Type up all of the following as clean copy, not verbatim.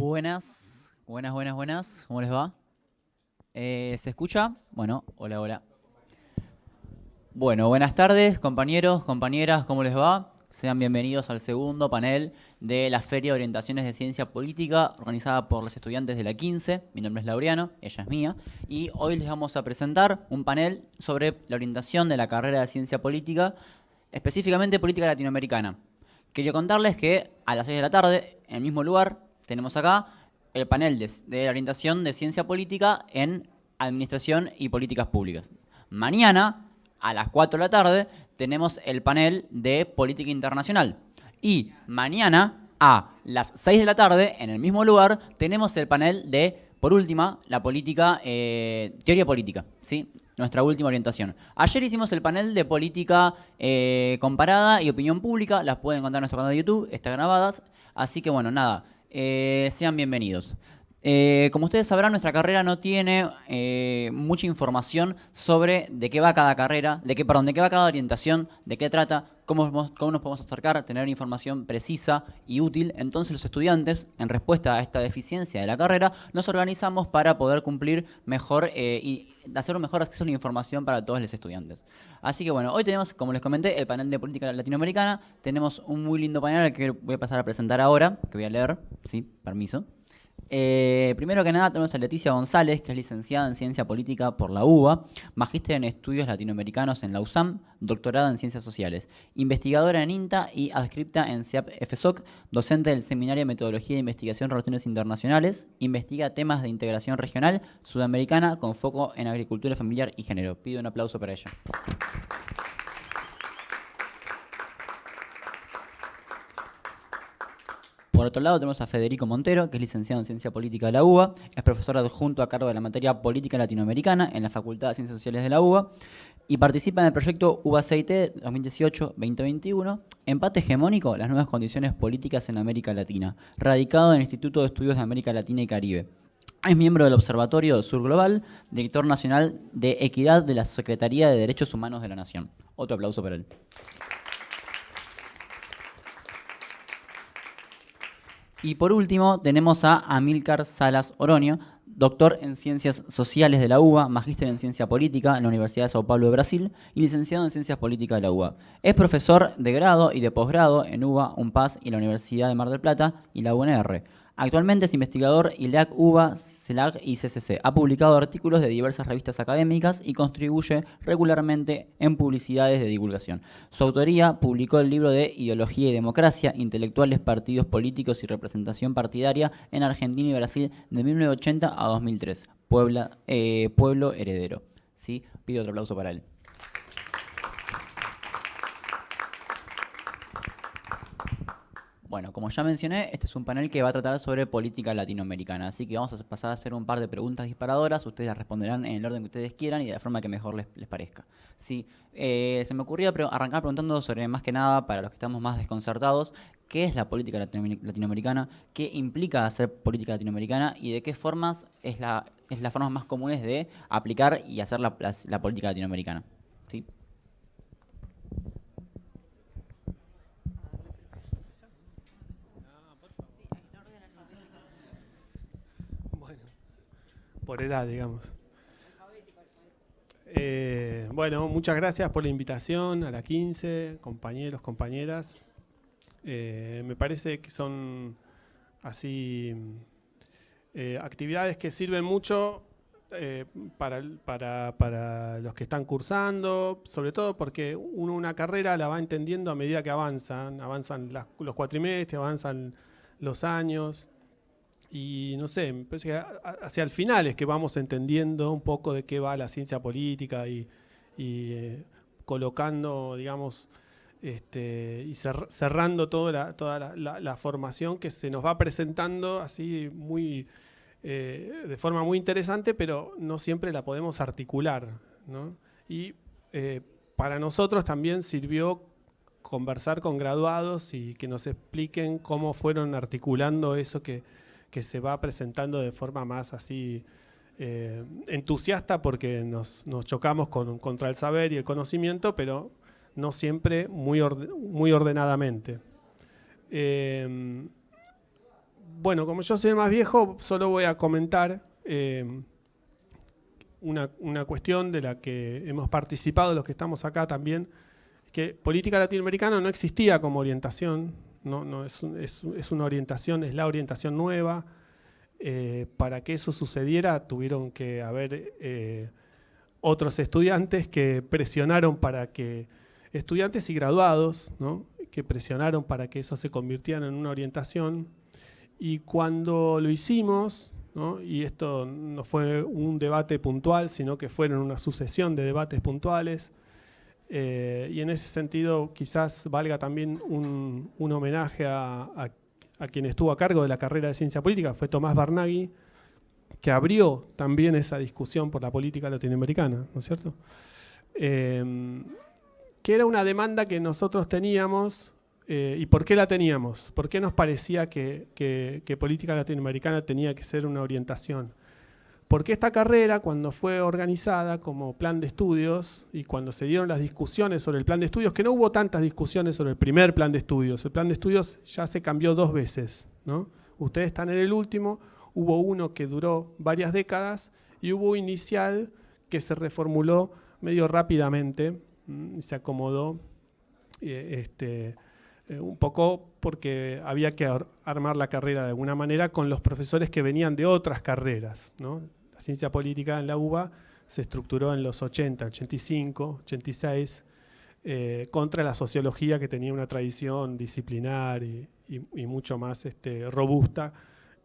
Buenas, buenas, buenas, buenas. ¿Cómo les va? ¿Se escucha? Bueno, hola, hola. Bueno, buenas tardes, compañeros, compañeras, ¿cómo les va? Sean bienvenidos al segundo panel de la Feria de Orientaciones de Ciencia Política, organizada por los estudiantes de la 15. Mi nombre es Laureano, ella es mía, y hoy les vamos a presentar un panel sobre la orientación de la carrera de Ciencia Política, específicamente política latinoamericana. Quería contarles que a las 6 de la tarde, en el mismo lugar, tenemos acá el panel de orientación de Ciencia Política en Administración y Políticas Públicas. Mañana, a las 4 de la tarde, tenemos el panel de Política Internacional. Y mañana, a las 6 de la tarde, en el mismo lugar, tenemos el panel de, por última, la política, teoría política, ¿sí? Nuestra última orientación. Ayer hicimos el panel de política comparada y opinión pública. Las pueden encontrar en nuestro canal de YouTube, están grabadas. Así que bueno, nada, sean bienvenidos. Como ustedes sabrán, nuestra carrera no tiene mucha información sobre de qué va cada carrera, de qué va cada orientación, de qué trata, cómo nos podemos acercar, tener información precisa y útil. Entonces los estudiantes, en respuesta a esta deficiencia de la carrera, nos organizamos para poder cumplir mejor y hacer un mejor acceso a la información para todos los estudiantes. Así que bueno, hoy tenemos, como les comenté, el panel de política latinoamericana. Tenemos un muy lindo panel al que voy a pasar a presentar ahora, que voy a leer, sí, permiso. Primero que nada tenemos a Leticia González, que es licenciada en Ciencia Política por la UBA, magíster en Estudios Latinoamericanos en la USAM, doctorada en Ciencias Sociales, investigadora en INTA y adscripta en CEAP-FSOC, docente del Seminario de Metodología de Investigación y Relaciones Internacionales, investiga temas de integración regional sudamericana con foco en agricultura familiar y género. Pido un aplauso para ella. Por otro lado tenemos a Federico Montero, que es licenciado en Ciencia Política de la UBA, es profesor adjunto a cargo de la materia Política Latinoamericana en la Facultad de Ciencias Sociales de la UBA y participa en el proyecto UBA-CIT 2018-2021, Empate Hegemónico, las nuevas condiciones políticas en América Latina, radicado en el Instituto de Estudios de América Latina y Caribe. Es miembro del Observatorio Sur Global, director nacional de Equidad de la Secretaría de Derechos Humanos de la Nación. Otro aplauso para él. Y por último tenemos a Amílcar Salas Oroño, doctor en Ciencias Sociales de la UBA, magíster en Ciencia Política en la Universidad de Sao Paulo de Brasil y licenciado en Ciencias Políticas de la UBA. Es profesor de grado y de posgrado en UBA, UNPAS y la Universidad de Mar del Plata y la UNR. Actualmente es investigador ILEAC, UBA, CELAC y CCC. Ha publicado artículos de diversas revistas académicas y contribuye regularmente en publicidades de divulgación. Su autoría publicó el libro de Ideología y Democracia, Intelectuales, Partidos Políticos y Representación Partidaria en Argentina y Brasil de 1980 a 2003. Pueblo Heredero. ¿Sí? Pido otro aplauso para él. Bueno, como ya mencioné, este es un panel que va a tratar sobre política latinoamericana, así que vamos a pasar a hacer un par de preguntas disparadoras, ustedes las responderán en el orden que ustedes quieran y de la forma que mejor les parezca. Sí, se me ocurría arrancar preguntando sobre, más que nada, para los que estamos más desconcertados, ¿qué es la política latinoamericana? ¿Qué implica hacer política latinoamericana? ¿Y de qué formas es las formas más comunes de aplicar y hacer la política latinoamericana? ¿Sí? Bueno, por edad, digamos. Bueno, muchas gracias por la invitación a la 15, compañeros, compañeras. Me parece que son así actividades que sirven mucho para los que están cursando, sobre todo porque uno una carrera la va entendiendo a medida que avanzan los cuatrimestres, avanzan los años. Y no sé, me parece que hacia el final es que vamos entendiendo un poco de qué va la ciencia política y colocando, digamos, y cerrando toda la formación que se nos va presentando así de forma muy interesante, pero no siempre la podemos articular, ¿no? Y para nosotros también sirvió conversar con graduados y que nos expliquen cómo fueron articulando eso que se va presentando de forma más así entusiasta, porque nos chocamos contra el saber y el conocimiento, pero no siempre muy ordenadamente. bueno, como yo soy el más viejo, solo voy a comentar una cuestión de la que hemos participado los que estamos acá también, que política latinoamericana no existía como orientación, no es una orientación, es la orientación nueva. Para que eso sucediera tuvieron que haber otros estudiantes que presionaron para que, estudiantes y graduados, ¿no?, que presionaron para que eso se convirtiera en una orientación. Y cuando lo hicimos, ¿no?, y esto no fue un debate puntual, sino que fueron una sucesión de debates puntuales, y en ese sentido quizás valga también un homenaje a quien estuvo a cargo de la carrera de Ciencia Política, fue Tomás Barnaghi, que abrió también esa discusión por la política latinoamericana, ¿no es cierto? Que era una demanda que nosotros teníamos. ¿Y por qué la teníamos? ¿Por qué nos parecía que política latinoamericana tenía que ser una orientación? Porque esta carrera, cuando fue organizada como plan de estudios y cuando se dieron las discusiones sobre el plan de estudios, que no hubo tantas discusiones sobre el primer plan de estudios, el plan de estudios ya se cambió 2 veces, ¿no? Ustedes están en el último, hubo uno que duró varias décadas y hubo inicial que se reformuló medio rápidamente, se acomodó un poco porque había que armar la carrera de alguna manera con los profesores que venían de otras carreras, ¿no? La ciencia política en la UBA se estructuró en los 80, 85, 86, contra la sociología que tenía una tradición disciplinar y mucho más robusta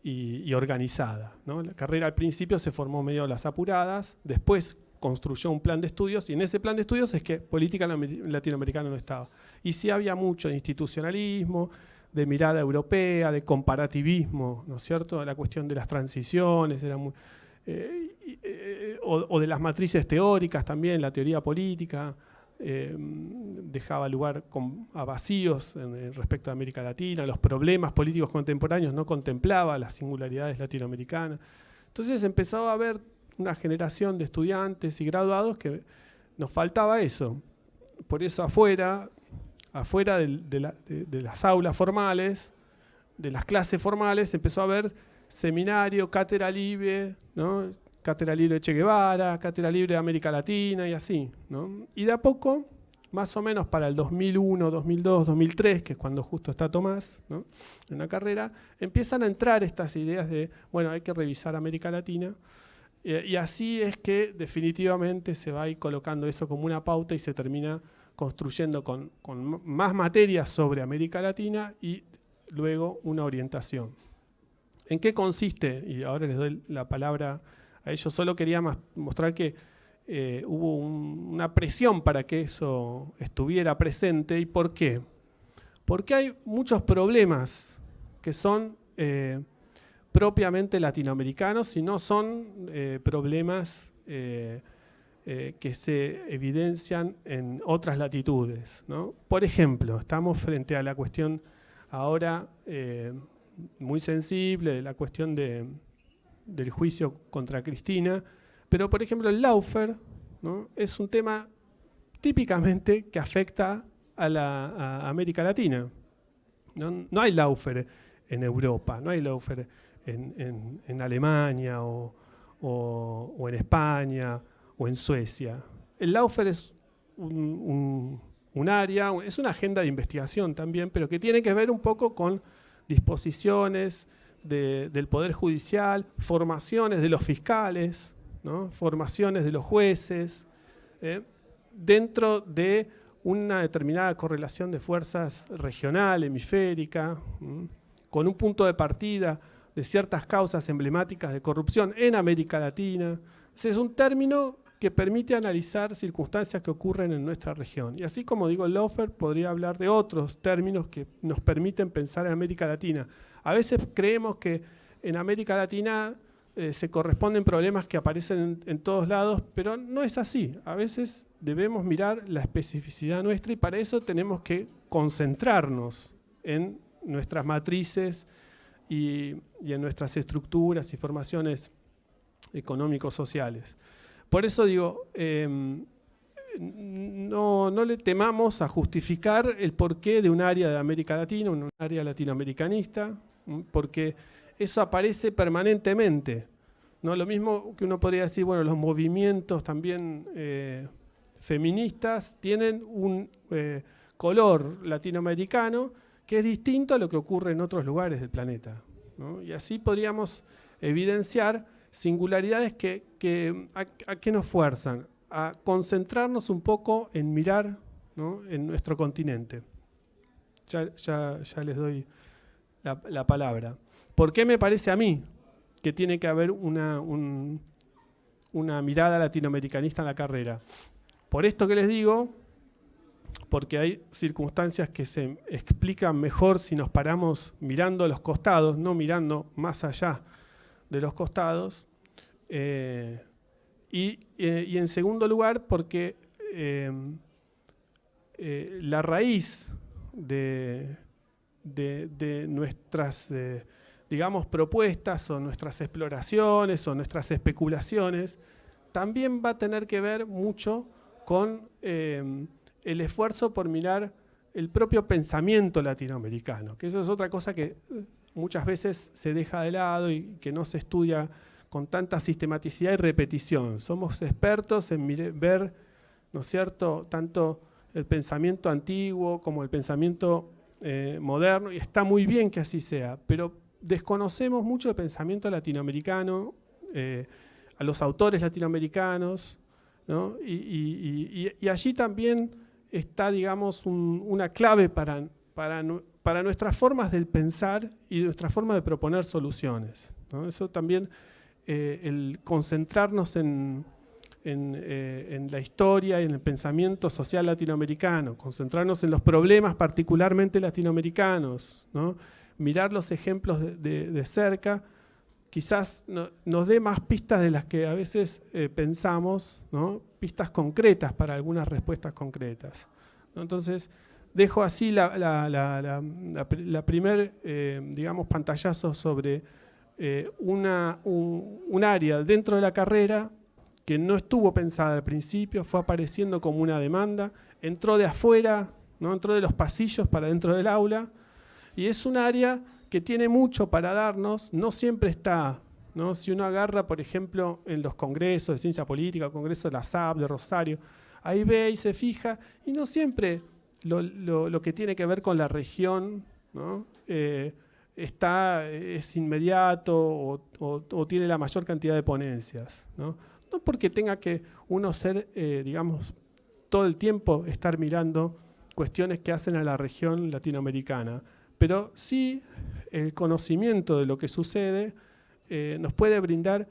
y organizada, ¿no? La carrera al principio se formó medio a las apuradas, después construyó un plan de estudios y en ese plan de estudios es que política latinoamericana no estaba. Y sí había mucho de institucionalismo, de mirada europea, de comparativismo, ¿no es cierto? La cuestión de las transiciones, era muy, o de las matrices teóricas también, la teoría política, dejaba lugar a vacíos respecto a América Latina, los problemas políticos contemporáneos no contemplaba las singularidades latinoamericanas. Entonces empezó a haber una generación de estudiantes y graduados que nos faltaba eso. Por eso afuera de las aulas formales, de las clases formales, empezó a haber seminario, cátedra libre, ¿no? Cátedra libre de Che Guevara, cátedra libre de América Latina y así, ¿no? Y de a poco, más o menos para el 2001, 2002, 2003, que es cuando justo está Tomás, ¿no?, en la carrera, empiezan a entrar estas ideas de, bueno, hay que revisar América Latina. Y así es que definitivamente se va a ir colocando eso como una pauta y se termina construyendo con más materias sobre América Latina y luego una orientación. ¿En qué consiste? Y ahora les doy la palabra a ellos. Solo quería mostrar que hubo una presión para que eso estuviera presente. ¿Y por qué? Porque hay muchos problemas que son propiamente latinoamericanos y no son problemas que se evidencian en otras latitudes, ¿no? Por ejemplo, estamos frente a la cuestión ahora muy sensible de la cuestión del juicio contra Cristina, pero por ejemplo el lawfare, ¿no?, es un tema típicamente que afecta a América Latina. No hay lawfare en Europa, no hay lawfare en Alemania o en España o en Suecia. El lawfare es un área, es una agenda de investigación también, pero que tiene que ver un poco con disposiciones del Poder Judicial, formaciones de los fiscales, ¿no?, formaciones de los jueces, dentro de una determinada correlación de fuerzas regional, hemisférica, con un punto de partida de ciertas causas emblemáticas de corrupción en América Latina. Es un término que permite analizar circunstancias que ocurren en nuestra región. Y así como digo el lawfare, podría hablar de otros términos que nos permiten pensar en América Latina. A veces creemos que en América Latina se corresponden problemas que aparecen en todos lados, pero no es así. A veces debemos mirar la especificidad nuestra y para eso tenemos que concentrarnos en nuestras matrices y en nuestras estructuras y formaciones económico-sociales. Por eso digo, no le temamos a justificar el porqué de un área de América Latina, un área latinoamericanista, porque eso aparece permanentemente, ¿no? Lo mismo que uno podría decir, bueno, los movimientos también feministas tienen un color latinoamericano que es distinto a lo que ocurre en otros lugares del planeta, ¿no? Y así podríamos evidenciar singularidades ¿a qué nos fuerzan? A concentrarnos un poco en mirar, ¿no?, en nuestro continente. Ya les doy la palabra. ¿Por qué me parece a mí que tiene que haber una mirada latinoamericanista en la carrera? Por esto que les digo, porque hay circunstancias que se explican mejor si nos paramos mirando a los costados, no mirando más allá de los costados. Y en segundo lugar, porque la raíz de nuestras, digamos, propuestas o nuestras exploraciones o nuestras especulaciones también va a tener que ver mucho con el esfuerzo por mirar el propio pensamiento latinoamericano, que eso es otra cosa que muchas veces se deja de lado y que no se estudia con tanta sistematicidad y repetición. Somos expertos en ver, ¿no es cierto?, tanto el pensamiento antiguo como el pensamiento moderno, y está muy bien que así sea, pero desconocemos mucho el pensamiento latinoamericano, a los autores latinoamericanos, ¿no? Y allí también está, digamos, una clave para nuestras formas del pensar y nuestra forma de proponer soluciones, ¿no? Eso también, el concentrarnos en la historia y en el pensamiento social latinoamericano, concentrarnos en los problemas particularmente latinoamericanos, ¿no? Mirar los ejemplos de cerca, quizás nos dé más pistas de las que a veces pensamos, ¿no? Pistas concretas para algunas respuestas concretas, ¿no? Entonces, dejo así la primer, digamos, pantallazo sobre un área dentro de la carrera que no estuvo pensada al principio, fue apareciendo como una demanda, entró de afuera, ¿no? Entró de los pasillos para dentro del aula, y es un área que tiene mucho para darnos, no siempre está, ¿no? Si uno agarra, por ejemplo, en los congresos de ciencia política, congreso de la SAP, de Rosario, ahí ve y se fija, y no siempre lo que tiene que ver con la región, ¿no?, es inmediato o tiene la mayor cantidad de ponencias, ¿no? No porque tenga que uno ser, digamos, todo el tiempo estar mirando cuestiones que hacen a la región latinoamericana, pero sí el conocimiento de lo que sucede nos puede brindar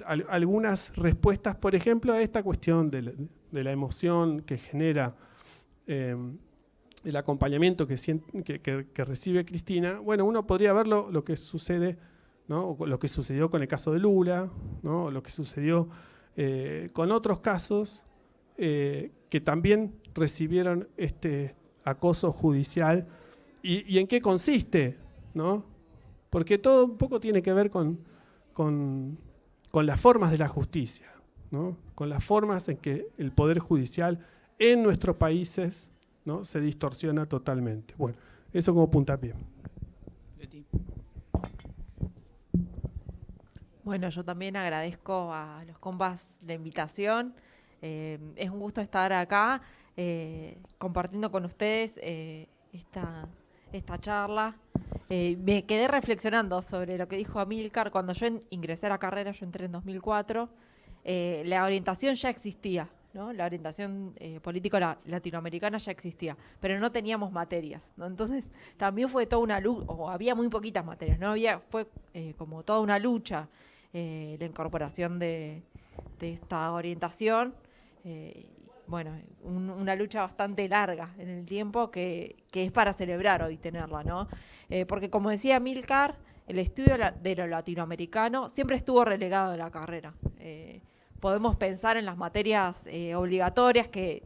algunas respuestas, por ejemplo, a esta cuestión de la emoción que genera el acompañamiento que recibe Cristina. Bueno, uno podría ver lo que sucede, ¿no?, lo que sucedió con el caso de Lula, ¿no?, lo que sucedió con otros casos que también recibieron este acoso judicial. ¿Y en qué consiste?, ¿no? Porque todo un poco tiene que ver con las formas de la justicia, ¿no?, con las formas en que el Poder Judicial en nuestros países, ¿no?, se distorsiona totalmente. Bueno, eso como puntapié. Bueno, yo también agradezco a los compas la invitación. Es un gusto estar acá compartiendo con ustedes esta charla. Me quedé reflexionando sobre lo que dijo Amílcar. Cuando yo ingresé a la carrera, yo entré en 2004, la orientación ya existía, ¿no? La orientación política latinoamericana ya existía, pero no teníamos materias, ¿no? Entonces también fue toda una lucha, o había muy poquitas materias, ¿no? Fue como toda una lucha la incorporación de esta orientación. Bueno, una lucha bastante larga en el tiempo que es para celebrar hoy tenerla, ¿no? Porque como decía Amílcar, el estudio de lo latinoamericano siempre estuvo relegado de la carrera. Podemos pensar en las materias obligatorias que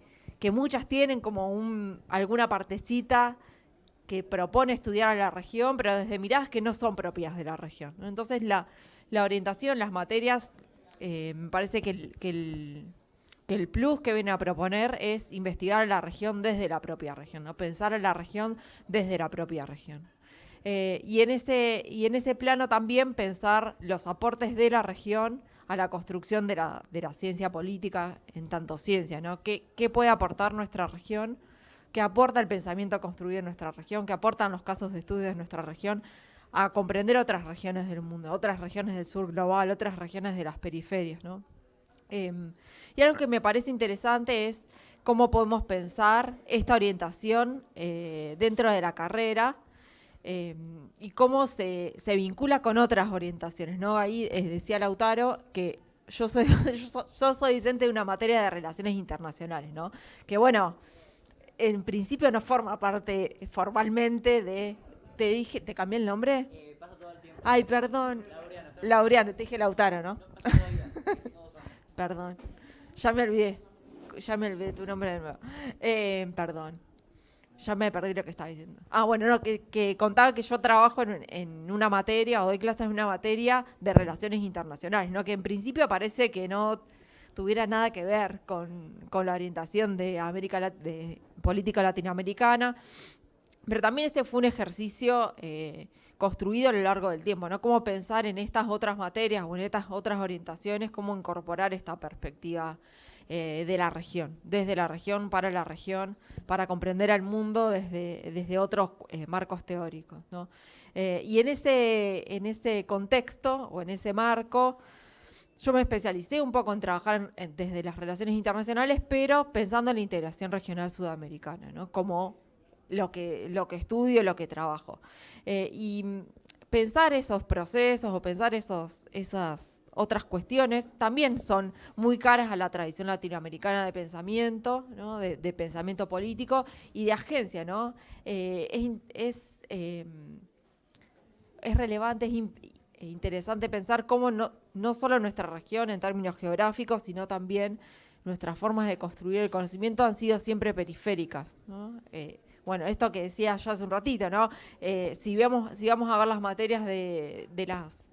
muchas tienen como alguna partecita que propone estudiar a la región, pero desde miradas que no son propias de la región, ¿no? Entonces la orientación, las materias, me parece que el plus que viene a proponer es investigar a la región desde la propia región, ¿no? Pensar a la región desde la propia región. Y en ese plano también pensar los aportes de la región a la construcción de la ciencia política en tanto ciencia, ¿no? ¿Qué puede aportar nuestra región? ¿Qué aporta el pensamiento construido en nuestra región? ¿Qué aportan los casos de estudio de nuestra región a comprender otras regiones del mundo, otras regiones del sur global, otras regiones de las periferias, ¿no? Y algo que me parece interesante es cómo podemos pensar esta orientación dentro de la carrera y cómo se vincula con otras orientaciones, ¿no? Ahí decía Lautaro que yo soy docente de una materia de relaciones internacionales, ¿no? Que bueno, en principio no forma parte formalmente de... ¿Te cambié el nombre? Pasa todo el tiempo. Ay, perdón. Laureano, te dije Lautaro, ¿no? Perdón. Ya me olvidé tu nombre de nuevo. Perdón. Ya me perdí lo que estaba diciendo. Bueno, no, que contaba que yo trabajo en una materia, o doy clases en una materia de relaciones internacionales, ¿no? Que en principio parece que no tuviera nada que ver con la orientación de de política latinoamericana. Pero también este fue un ejercicio construido a lo largo del tiempo, ¿no? Cómo pensar en estas otras materias o en estas otras orientaciones, cómo incorporar esta perspectiva de la región, desde la región, para comprender al mundo desde otros marcos teóricos, ¿no? Y en ese contexto o en ese marco, yo me especialicé un poco en trabajar desde las relaciones internacionales, pero pensando en la integración regional sudamericana, ¿no? Como lo que estudio, lo que trabajo. Y pensar esos procesos o pensar esas otras cuestiones también son muy caras a la tradición latinoamericana de pensamiento, ¿no? de pensamiento político y de agencia, ¿no? Es relevante, es interesante pensar cómo no solo nuestra región en términos geográficos, sino también nuestras formas de construir el conocimiento han sido siempre periféricas, ¿no? Bueno, esto que decía yo hace un ratito, ¿no? Si vamos a ver las materias de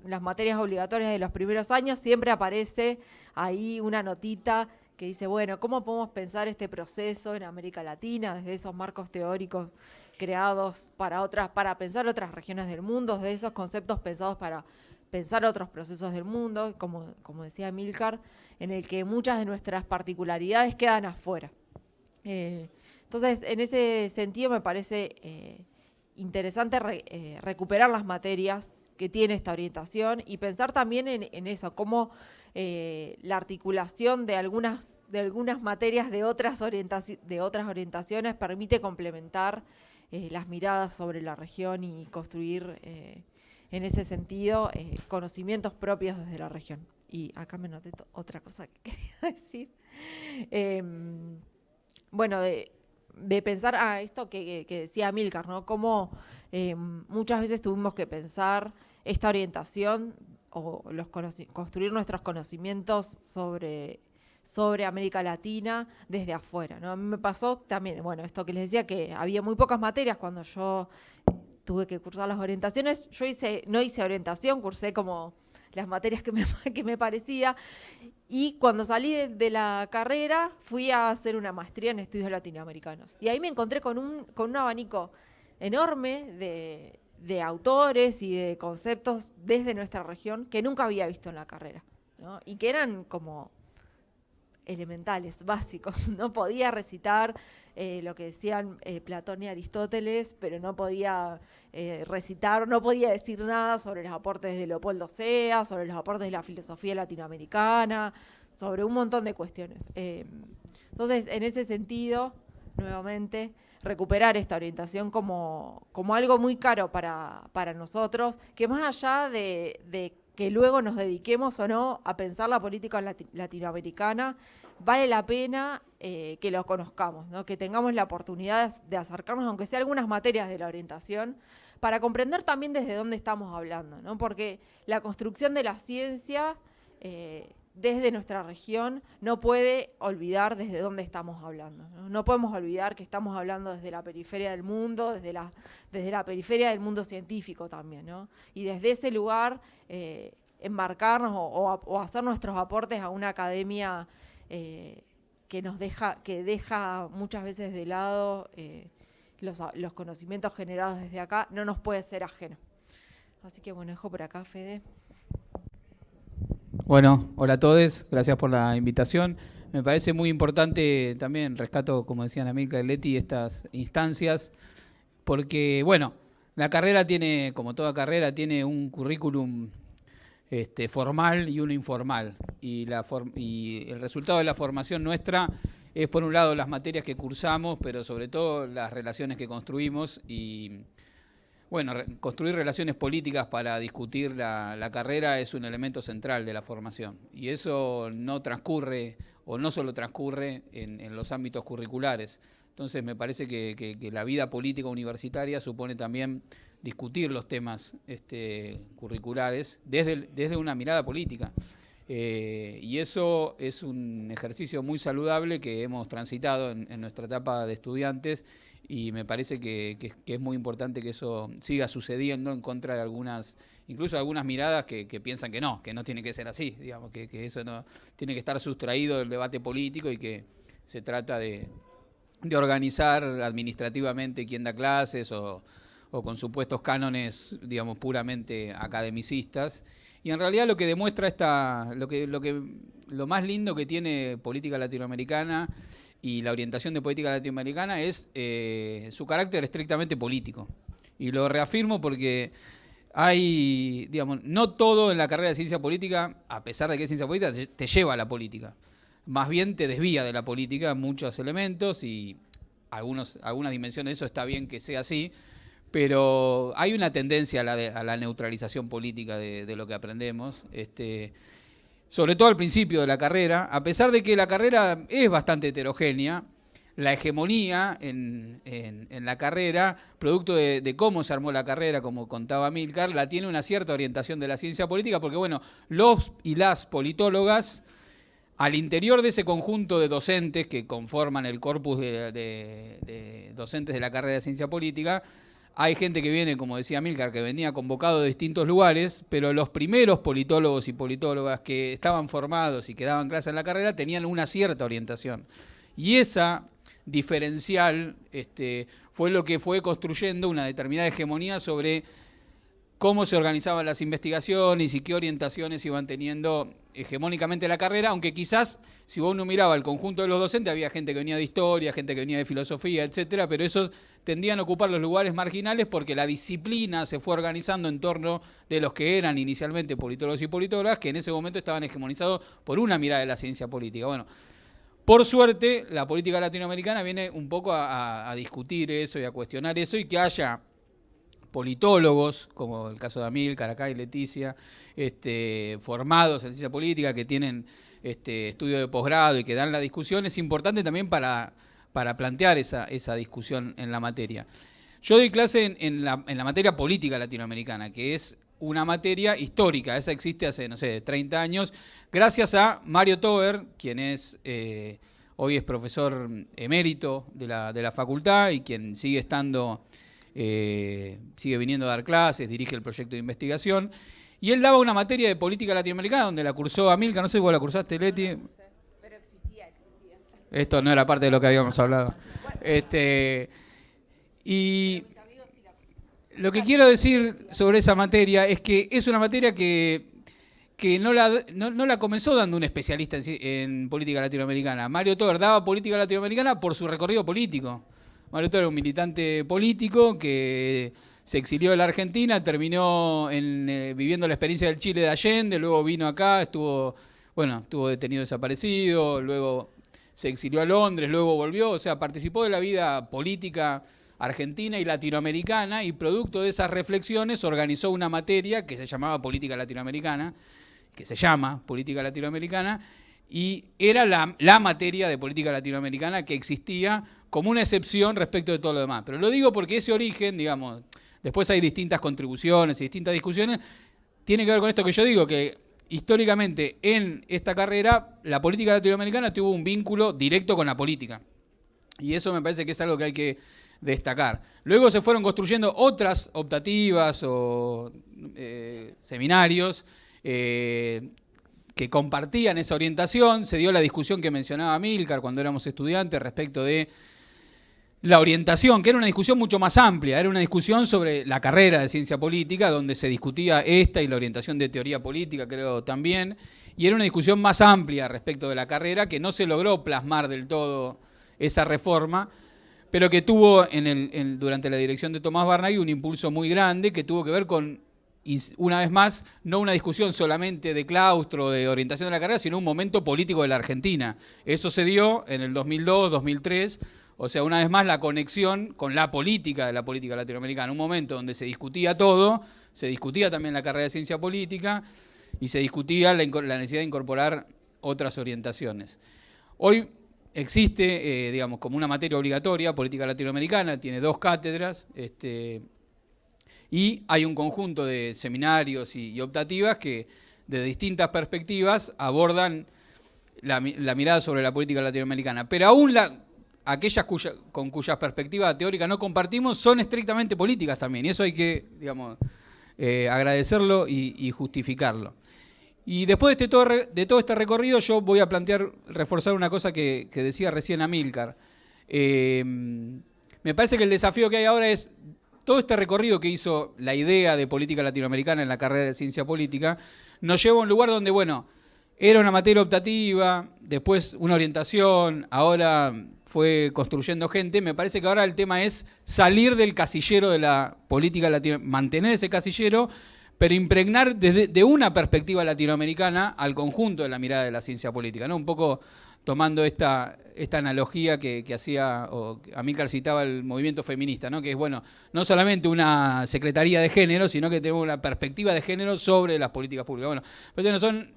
las materias obligatorias de los primeros años, siempre aparece ahí una notita que dice, bueno, ¿cómo podemos pensar este proceso en América Latina desde esos marcos teóricos creados para pensar otras regiones del mundo, de esos conceptos pensados para pensar otros procesos del mundo, como decía Amílcar, en el que muchas de nuestras particularidades quedan afuera. Entonces, en ese sentido me parece interesante recuperar las materias que tiene esta orientación y pensar también en eso, cómo la articulación de algunas materias de otras orientaciones permite complementar las miradas sobre la región y construir en ese sentido conocimientos propios desde la región. Y acá me noté otra cosa que quería decir. Bueno, de pensar esto que decía Amílcar, ¿no? Cómo muchas veces tuvimos que pensar esta orientación o construir nuestros conocimientos sobre América Latina desde afuera, ¿no? A mí me pasó también, bueno, esto que les decía, que había muy pocas materias cuando yo tuve que cursar las orientaciones. Yo no hice orientación, cursé como las materias que me parecía. Y cuando salí de la carrera, fui a hacer una maestría en estudios latinoamericanos. Y ahí me encontré con un abanico enorme de autores y de conceptos desde nuestra región que nunca había visto en la carrera, ¿no? Y que eran como elementales, básicos. No podía recitar lo que decían Platón y Aristóteles, pero no podía recitar, no podía decir nada sobre los aportes de Leopoldo Sea, sobre los aportes de la filosofía latinoamericana, sobre un montón de cuestiones. Entonces, en ese sentido, nuevamente, recuperar esta orientación como algo muy caro para nosotros, que más allá de que luego nos dediquemos o no a pensar la política latinoamericana, vale la pena que lo conozcamos, ¿no? Que tengamos la oportunidad de acercarnos, aunque sea algunas materias de la orientación, para comprender también desde dónde estamos hablando, ¿no? Porque la construcción de la ciencia desde nuestra región no puede olvidar desde dónde estamos hablando, ¿no? No podemos olvidar que estamos hablando desde la periferia del mundo, desde la periferia del mundo científico también, ¿no? Y desde ese lugar embarcarnos o hacer nuestros aportes a una academia que deja muchas veces de lado los conocimientos generados desde acá no nos puede ser ajeno. Así que bueno, dejo por acá, Fede. Bueno, hola a todos, gracias por la invitación. Me parece muy importante también, rescato, como decían Amílcar y Leti, estas instancias, porque, bueno, la carrera tiene, como toda carrera, tiene un currículum formal y uno informal. Y el resultado de la formación nuestra es, por un lado, las materias que cursamos, pero sobre todo las relaciones que construimos y, bueno, construir relaciones políticas para discutir la carrera es un elemento central de la formación. Y eso no transcurre, o no solo transcurre en los ámbitos curriculares. Entonces me parece que la vida política universitaria supone también discutir los temas curriculares desde una mirada política. Y eso es un ejercicio muy saludable que hemos transitado en nuestra etapa de estudiantes, y me parece que es muy importante que eso siga sucediendo en contra de algunas, incluso algunas miradas que piensan que no tiene que ser así, digamos, que eso no tiene que estar sustraído del debate político y que se trata de organizar administrativamente quién da clases o con supuestos cánones, digamos, puramente academicistas. Y en realidad lo que demuestra lo más lindo que tiene política latinoamericana y la orientación de política latinoamericana es su carácter estrictamente político. Y lo reafirmo porque hay, digamos, no todo en la carrera de ciencia política, a pesar de que es ciencia política, te lleva a la política. Más bien te desvía de la política muchos elementos y algunas dimensiones de eso está bien que sea así, pero hay una tendencia a la neutralización política de lo que aprendemos, sobre todo al principio de la carrera, a pesar de que la carrera es bastante heterogénea. La hegemonía en la carrera, producto de cómo se armó la carrera, como contaba Amílcar, la tiene una cierta orientación de la ciencia política, porque bueno, los y las politólogas, al interior de ese conjunto de docentes que conforman el corpus de docentes de la carrera de ciencia política, hay gente que viene, como decía Amílcar, que venía convocado de distintos lugares, pero los primeros politólogos y politólogas que estaban formados y que daban clases en la carrera tenían una cierta orientación. Y esa diferencial fue lo que fue construyendo una determinada hegemonía sobre cómo se organizaban las investigaciones y qué orientaciones iban teniendo hegemónicamente la carrera, aunque quizás si uno miraba el conjunto de los docentes había gente que venía de historia, gente que venía de filosofía, etcétera, pero esos tendían a ocupar los lugares marginales porque la disciplina se fue organizando en torno de los que eran inicialmente politólogos y politólogas, que en ese momento estaban hegemonizados por una mirada de la ciencia política. Bueno, por suerte, la política latinoamericana viene un poco a discutir eso y a cuestionar eso, y que haya politólogos, como el caso de Amílcar, acá y Leticia, formados en ciencia política, que tienen estudio de posgrado y que dan la discusión, es importante también para plantear esa discusión en la materia. Yo doy clase en la materia política latinoamericana, que es una materia histórica. Esa existe hace, 30 años, gracias a Mario Tober, quien es hoy es profesor emérito de la facultad y quien sigue estando, sigue viniendo a dar clases, dirige el proyecto de investigación. Y él daba una materia de política latinoamericana donde la cursó Amílcar, no sé si vos la cursaste, Leti. Pero existía. Esto no era parte de lo que habíamos hablado. Y lo que quiero decir sobre esa materia es que es una materia que no la comenzó dando un especialista en política latinoamericana. Mario Tober daba política latinoamericana por su recorrido político. Mario Tober era un militante político que se exilió de la Argentina, terminó viviendo la experiencia del Chile de Allende, luego vino acá, estuvo detenido desaparecido, luego se exilió a Londres, luego volvió, o sea, participó de la vida política argentina y latinoamericana, y producto de esas reflexiones organizó una materia que se llamaba política latinoamericana, que se llama política latinoamericana, y era la materia de política latinoamericana que existía como una excepción respecto de todo lo demás. Pero lo digo porque ese origen, digamos, después hay distintas contribuciones y distintas discusiones, tiene que ver con esto que yo digo, que históricamente en esta carrera la política latinoamericana tuvo un vínculo directo con la política. Y eso me parece que es algo que hay que destacar. Luego se fueron construyendo otras optativas o seminarios que compartían esa orientación. Se dio la discusión que mencionaba Amílcar cuando éramos estudiantes respecto de la orientación, que era una discusión mucho más amplia, era una discusión sobre la carrera de ciencia política, donde se discutía esta y la orientación de teoría política, creo también, y era una discusión más amplia respecto de la carrera, que no se logró plasmar del todo esa reforma, pero que tuvo durante la dirección de Tomás Barnaghi un impulso muy grande, que tuvo que ver con, una vez más, no una discusión solamente de claustro, de orientación de la carrera, sino un momento político de la Argentina. Eso se dio en el 2002, 2003, o sea, una vez más la conexión con la política de la política latinoamericana, un momento donde se discutía todo, se discutía también la carrera de ciencia política y se discutía la necesidad de incorporar otras orientaciones. Hoy existe, digamos, como una materia obligatoria, política latinoamericana, tiene 2 cátedras, y hay un conjunto de seminarios y optativas que de distintas perspectivas abordan la mirada sobre la política latinoamericana. Pero aún aquellas con cuyas perspectivas teóricas no compartimos son estrictamente políticas también, y eso hay que, digamos, agradecerlo y justificarlo. Y después de todo este recorrido yo voy a reforzar una cosa que decía recién Amílcar. Me parece que el desafío que hay ahora es todo este recorrido que hizo la idea de política latinoamericana en la carrera de ciencia política, nos lleva a un lugar donde, bueno, era una materia optativa, después una orientación, ahora fue construyendo gente. Me parece que ahora el tema es salir del casillero de la política latinoamericana, mantener ese casillero, pero impregnar de una perspectiva latinoamericana al conjunto de la mirada de la ciencia política, ¿no? Un poco tomando esta analogía que hacía, o Amílcar citaba el movimiento feminista, ¿no? Que es, bueno, no solamente una secretaría de género, sino que tenemos una perspectiva de género sobre las políticas públicas. Bueno, pero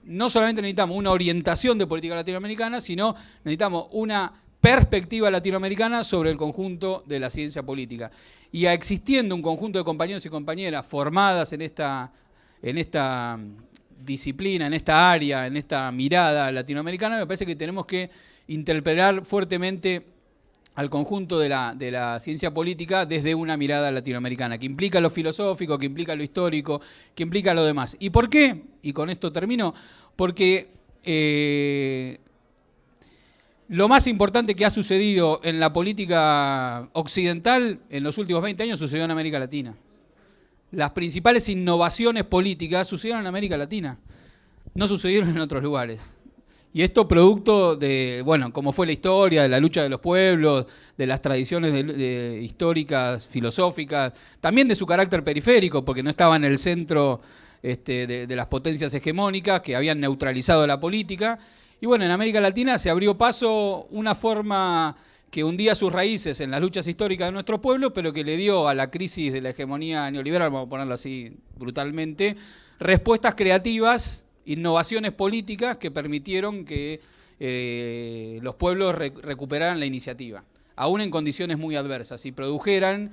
no solamente necesitamos una orientación de política latinoamericana, sino necesitamos una perspectiva latinoamericana sobre el conjunto de la ciencia política. Y existiendo un conjunto de compañeros y compañeras formadas en esta disciplina, en esta área, en esta mirada latinoamericana, me parece que tenemos que interpelar fuertemente al conjunto de la ciencia política desde una mirada latinoamericana, que implica lo filosófico, que implica lo histórico, que implica lo demás. ¿Y por qué? Y con esto termino, porque lo más importante que ha sucedido en la política occidental en los últimos 20 años sucedió en América Latina. Las principales innovaciones políticas sucedieron en América Latina, no sucedieron en otros lugares. Y esto producto de, bueno, como fue la historia, de la lucha de los pueblos, de las tradiciones históricas, filosóficas, también de su carácter periférico, porque no estaba en el centro de las potencias hegemónicas que habían neutralizado la política. Y bueno, en América Latina se abrió paso una forma que hundía sus raíces en las luchas históricas de nuestro pueblo, pero que le dio a la crisis de la hegemonía neoliberal, vamos a ponerlo así brutalmente, respuestas creativas, innovaciones políticas que permitieron que los pueblos recuperaran la iniciativa, aún en condiciones muy adversas, y produjeran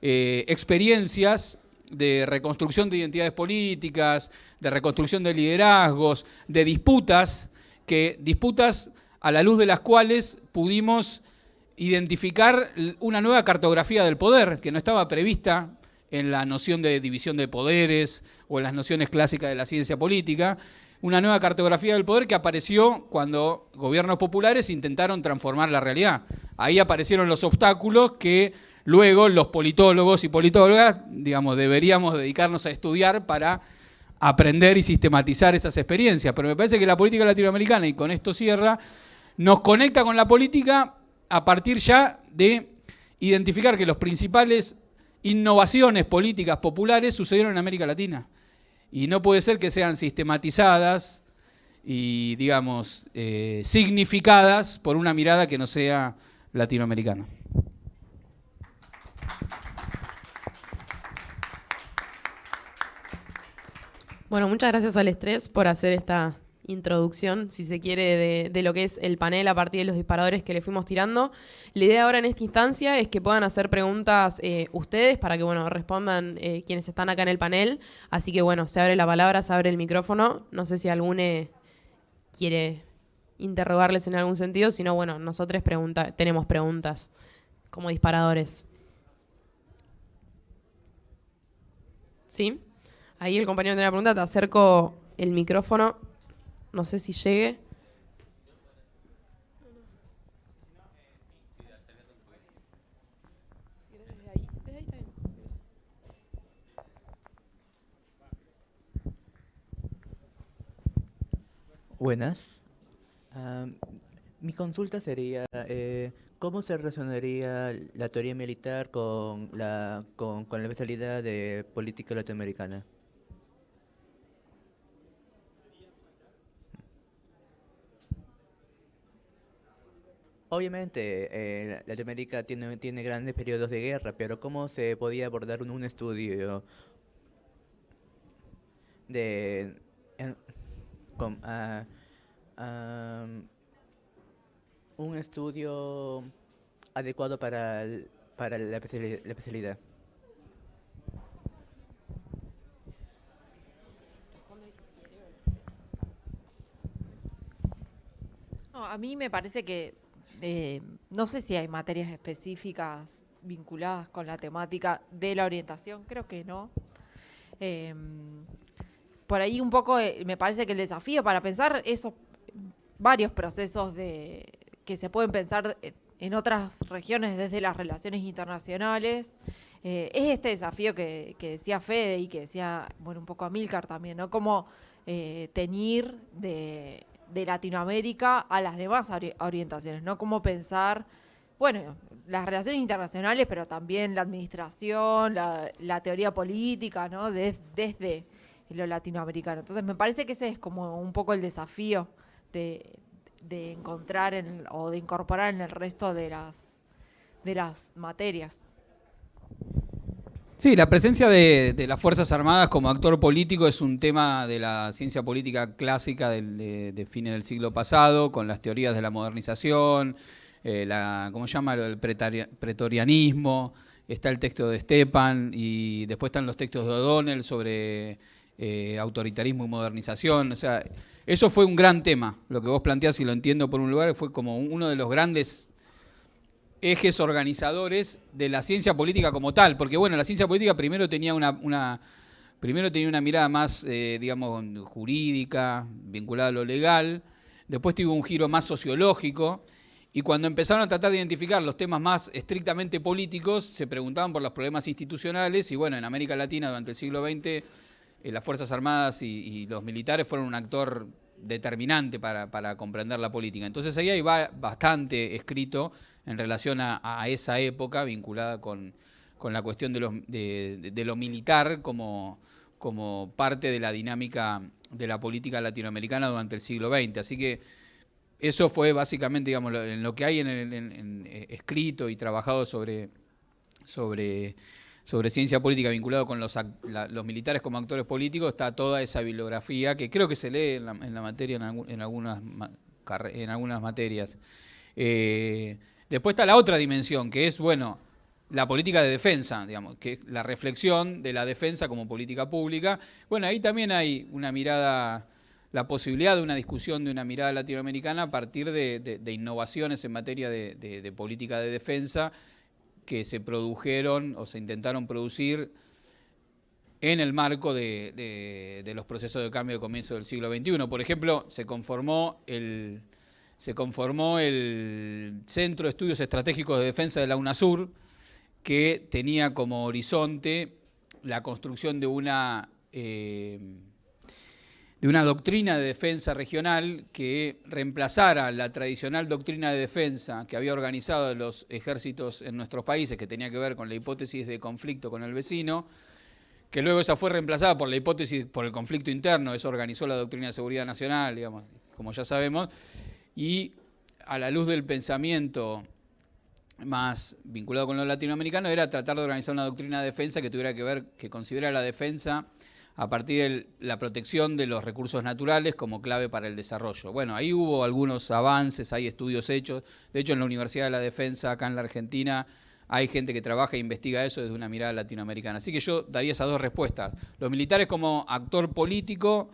experiencias de reconstrucción de identidades políticas, de reconstrucción de liderazgos, de disputas a la luz de las cuales pudimos identificar una nueva cartografía del poder que no estaba prevista en la noción de división de poderes o en las nociones clásicas de la ciencia política, una nueva cartografía del poder que apareció cuando gobiernos populares intentaron transformar la realidad. Ahí aparecieron los obstáculos que luego los politólogos y politólogas, digamos, deberíamos dedicarnos a estudiar para aprender y sistematizar esas experiencias. Pero me parece que la política latinoamericana, y con esto cierra, nos conecta con la política a partir ya de identificar que las principales innovaciones políticas populares sucedieron en América Latina. Y no puede ser que sean sistematizadas y, digamos, significadas por una mirada que no sea latinoamericana. Bueno, muchas gracias al Estrés por hacer esta introducción, si se quiere, de lo que es el panel a partir de los disparadores que le fuimos tirando. La idea ahora en esta instancia es que puedan hacer preguntas ustedes para que, bueno, respondan quienes están acá en el panel. Así que, bueno, se abre la palabra, se abre el micrófono. No sé si alguno quiere interrogarles en algún sentido, si no, bueno, nosotros tenemos preguntas como disparadores. ¿Sí? Ahí el compañero tiene la pregunta, te acerco el micrófono. No sé si llegue. Buenas. Mi consulta sería, ¿cómo se relacionaría la teoría militar con la especialidad de política latinoamericana? Obviamente, Latinoamérica tiene grandes periodos de guerra, pero ¿cómo se podía abordar un estudio de, en- con, am, un estudio adecuado para la especialidad? No, a mí me parece que no sé si hay materias específicas vinculadas con la temática de la orientación, creo que no. Em, por ahí un poco me parece que el desafío para pensar esos varios procesos que se pueden pensar en otras regiones desde las relaciones internacionales. Es este desafío que decía Fede y que decía, bueno, un poco Amílcar también, ¿no? Como teñir de Latinoamérica a las demás orientaciones, ¿no? Cómo pensar, bueno, las relaciones internacionales, pero también la administración, la teoría política, ¿no? Desde lo latinoamericano. Entonces me parece que ese es como un poco el desafío de, de encontrar o de incorporar en el resto de las materias. Sí, la presencia de las Fuerzas Armadas como actor político es un tema de la ciencia política clásica de fines del siglo pasado, con las teorías de la modernización, ¿cómo se llama? El pretorianismo, está el texto de Stepan y después están los textos de O'Donnell sobre autoritarismo y modernización. O sea, eso fue un gran tema. Lo que vos planteás, y lo entiendo por un lugar, fue como uno de los grandes ejes organizadores de la ciencia política como tal, porque bueno, la ciencia política primero tenía una mirada más, digamos, jurídica, vinculada a lo legal, después tuvo un giro más sociológico, y cuando empezaron a tratar de identificar los temas más estrictamente políticos, se preguntaban por los problemas institucionales, y bueno, en América Latina durante el siglo XX, las Fuerzas Armadas y los militares fueron un actor determinante para comprender la política. Entonces ahí hay bastante escrito en relación a esa época vinculada con la cuestión de lo militar como parte de la dinámica de la política latinoamericana durante el siglo XX. Así que eso fue básicamente, digamos, en lo que hay escrito y trabajado sobre ciencia política vinculado con los militares como actores políticos, está toda esa bibliografía que creo que se lee en la materia en algunas materias. Después está la otra dimensión, que es, bueno, la política de defensa, digamos, que es la reflexión de la defensa como política pública. Bueno, ahí también hay una mirada, la posibilidad de una discusión de una mirada latinoamericana a partir de innovaciones en materia de política de defensa que se produjeron o se intentaron producir en el marco de los procesos de cambio de comienzo del siglo XXI. Por ejemplo, se conformó el Centro de Estudios Estratégicos de Defensa de la UNASUR, que tenía como horizonte la construcción de una doctrina de defensa regional que reemplazara la tradicional doctrina de defensa que había organizado los ejércitos en nuestros países, que tenía que ver con la hipótesis de conflicto con el vecino, que luego esa fue reemplazada por la hipótesis por el conflicto interno. Eso organizó la doctrina de seguridad nacional, digamos, como ya sabemos, y a la luz del pensamiento más vinculado con lo latinoamericano era tratar de organizar una doctrina de defensa que tuviera que ver, que considerara la defensa a partir de la protección de los recursos naturales como clave para el desarrollo. Bueno, ahí hubo algunos avances, hay estudios hechos. De hecho, en la Universidad de la Defensa, acá en la Argentina, hay gente que trabaja e investiga eso desde una mirada latinoamericana. Así que yo daría esas dos respuestas. Los militares como actor político,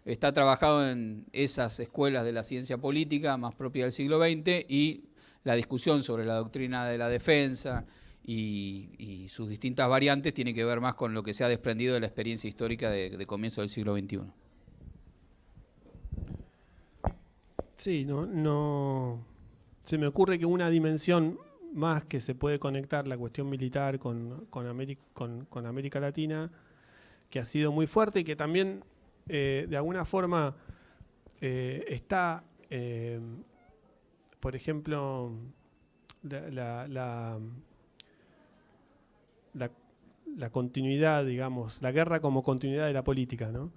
está trabajado en esas escuelas de la ciencia política más propia del siglo XX, y la discusión sobre la doctrina de la defensa y sus distintas variantes tiene que ver más con lo que se ha desprendido de la experiencia histórica de comienzo del siglo XXI. Sí, no se me ocurre que una dimensión más que se puede conectar la cuestión militar con América Latina, que ha sido muy fuerte y que también de alguna forma está, por ejemplo, la continuidad, digamos, la guerra como continuidad de la política, ¿no?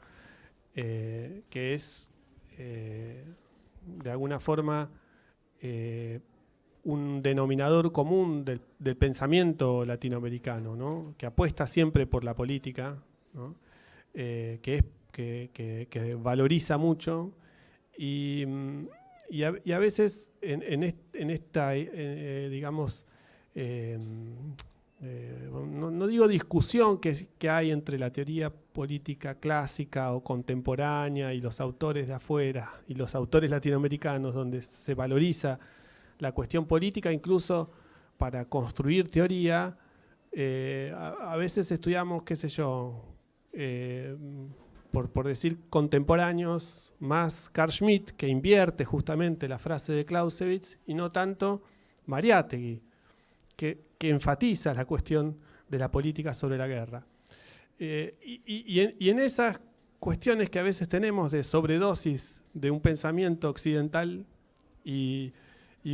Que es, de alguna forma, un denominador común del pensamiento latinoamericano, ¿no? Que apuesta siempre por la política, ¿no? Que valoriza mucho y a veces en esta, digamos, no digo discusión que hay entre la teoría política clásica o contemporánea y los autores de afuera y los autores latinoamericanos, donde se valoriza la cuestión política incluso para construir teoría. A veces estudiamos, qué sé yo, por decir contemporáneos, más Carl Schmitt, que invierte justamente la frase de Clausewitz, y no tanto Mariátegui, que enfatiza la cuestión de la política sobre la guerra. Y en esas cuestiones que a veces tenemos de sobredosis de un pensamiento occidental y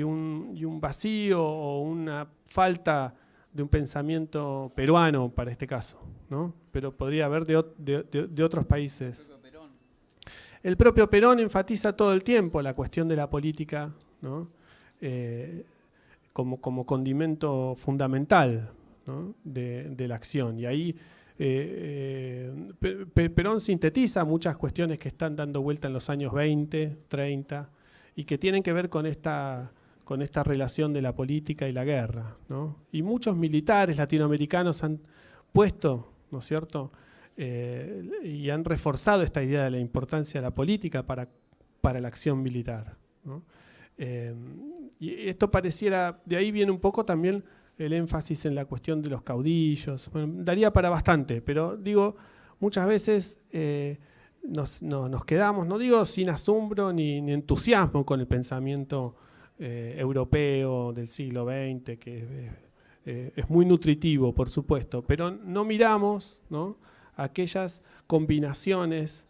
un vacío o una falta de un pensamiento peruano para este caso, ¿no? Pero podría haber de otros países. El propio Perón enfatiza todo el tiempo la cuestión de la política, ¿no? Como condimento fundamental, ¿no? de la acción. Y ahí Perón sintetiza muchas cuestiones que están dando vuelta en los años 20, 30, y que tienen que ver con esta relación de la política y la guerra, ¿no? Y muchos militares latinoamericanos han puesto, ¿no es cierto?, y han reforzado esta idea de la importancia de la política para la acción militar, ¿no? Y esto pareciera, de ahí viene un poco también el énfasis en la cuestión de los caudillos. Bueno, daría para bastante, pero digo, muchas veces nos quedamos, no digo sin asombro ni entusiasmo con el pensamiento europeo del siglo XX, que es muy nutritivo, por supuesto, pero no miramos, ¿no?, aquellas combinaciones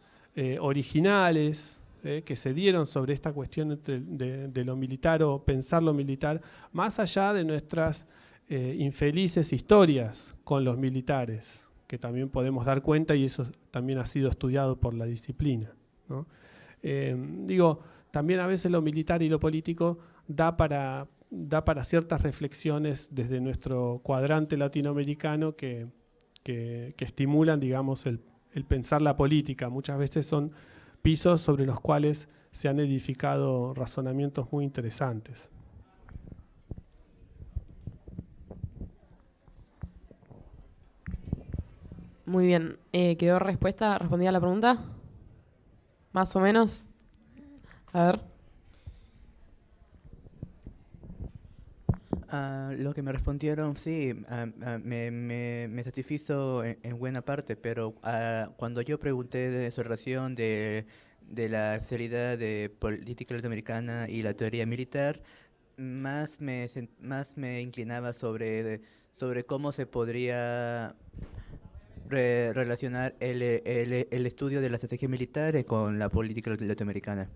originales que se dieron sobre esta cuestión de lo militar o pensar lo militar, más allá de nuestras infelices historias con los militares, que también podemos dar cuenta, y eso también ha sido estudiado por la disciplina, ¿no? Digo, también a veces lo militar y lo político da para ciertas reflexiones desde nuestro cuadrante latinoamericano que estimulan, digamos, el pensar la política. Muchas veces son pisos sobre los cuales se han edificado razonamientos muy interesantes. Muy bien. ¿Quedó respondida la pregunta? ¿Más o menos? A ver. Lo que me respondieron, sí, me satisfizo en buena parte, pero cuando yo pregunté de su relación de la especialidad de política latinoamericana y la teoría militar, más me inclinaba sobre cómo se podría relacionar el estudio de las estrategias militares con la política latinoamericana.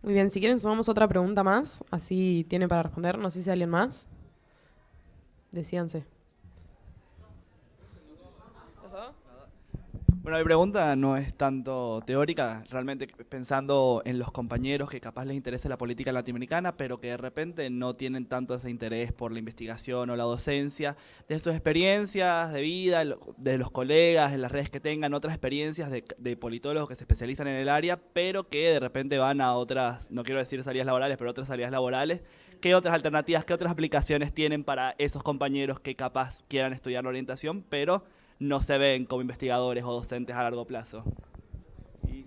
Muy bien, si quieren sumamos otra pregunta más, así tiene para responder. No sé si alguien más. Decídanse. Bueno, mi pregunta no es tanto teórica, realmente pensando en los compañeros que capaz les interesa la política latinoamericana, pero que de repente no tienen tanto ese interés por la investigación o la docencia, de sus experiencias de vida, de los colegas, en las redes que tengan, otras experiencias de politólogos que se especializan en el área, pero que de repente van a otras, no quiero decir salidas laborales, pero otras salidas laborales. ¿Qué otras alternativas, qué otras aplicaciones tienen para esos compañeros que capaz quieran estudiar la orientación, pero no se ven como investigadores o docentes a largo plazo? Me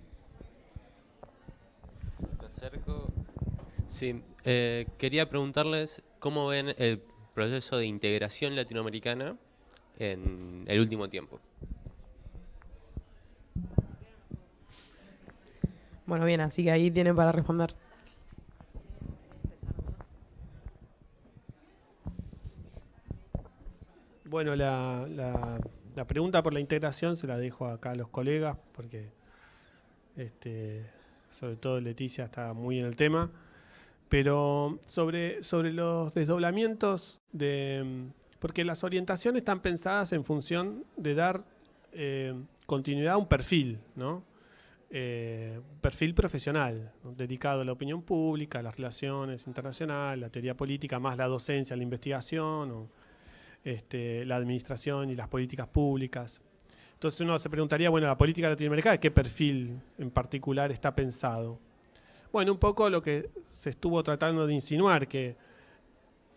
acerco. Sí, quería preguntarles cómo ven el proceso de integración latinoamericana en el último tiempo. Bueno, bien, así que ahí tienen para responder. Bueno, la La pregunta por la integración se la dejo acá a los colegas, porque sobre todo Leticia está muy en el tema. Pero sobre los desdoblamientos, porque las orientaciones están pensadas en función de dar continuidad a un perfil, ¿no? Perfil profesional, ¿no? Dedicado a la opinión pública, a las relaciones internacionales, la teoría política, más la docencia, la investigación, o la administración y las políticas públicas. Entonces uno se preguntaría, bueno, la política latinoamericana, ¿qué perfil en particular está pensado? Bueno, un poco lo que se estuvo tratando de insinuar, que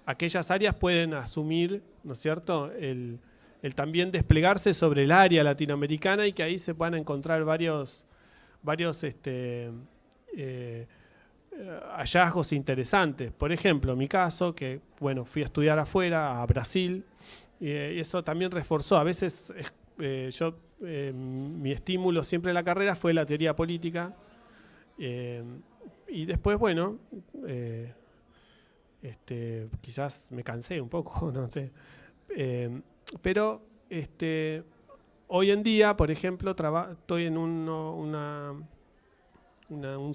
aquellas áreas pueden asumir, ¿no es cierto?, el también desplegarse sobre el área latinoamericana, y que ahí se puedan encontrar varios hallazgos interesantes. Por ejemplo, en mi caso, que bueno, fui a estudiar afuera, a Brasil, y eso también reforzó. A veces mi estímulo siempre en la carrera fue la teoría política, y después, bueno, quizás me cansé un poco, no sé. Pero hoy en día, por ejemplo, estoy en un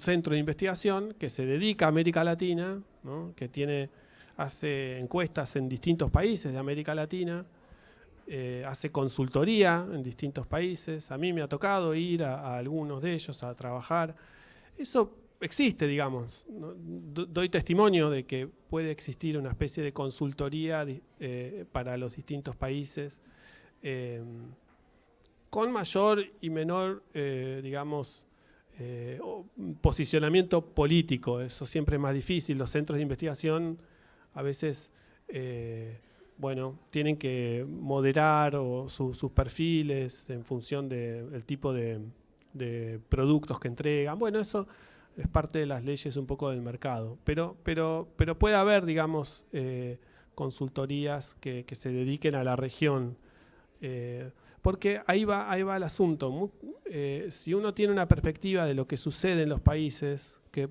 centro de investigación que se dedica a América Latina, ¿no? Que hace encuestas en distintos países de América Latina, hace consultoría en distintos países. A mí me ha tocado ir a algunos de ellos a trabajar. Eso existe, digamos, ¿no? Doy testimonio de que puede existir una especie de consultoría para los distintos países, con mayor y menor, digamos, posicionamiento político. Eso siempre es más difícil. Los centros de investigación a veces bueno, tienen que moderar sus perfiles en función del tipo de productos que entregan. Bueno, eso es parte de las leyes un poco del mercado. Pero puede haber, digamos, consultorías que se dediquen a la región. Porque ahí va el asunto. Si uno tiene una perspectiva de lo que sucede en los países, que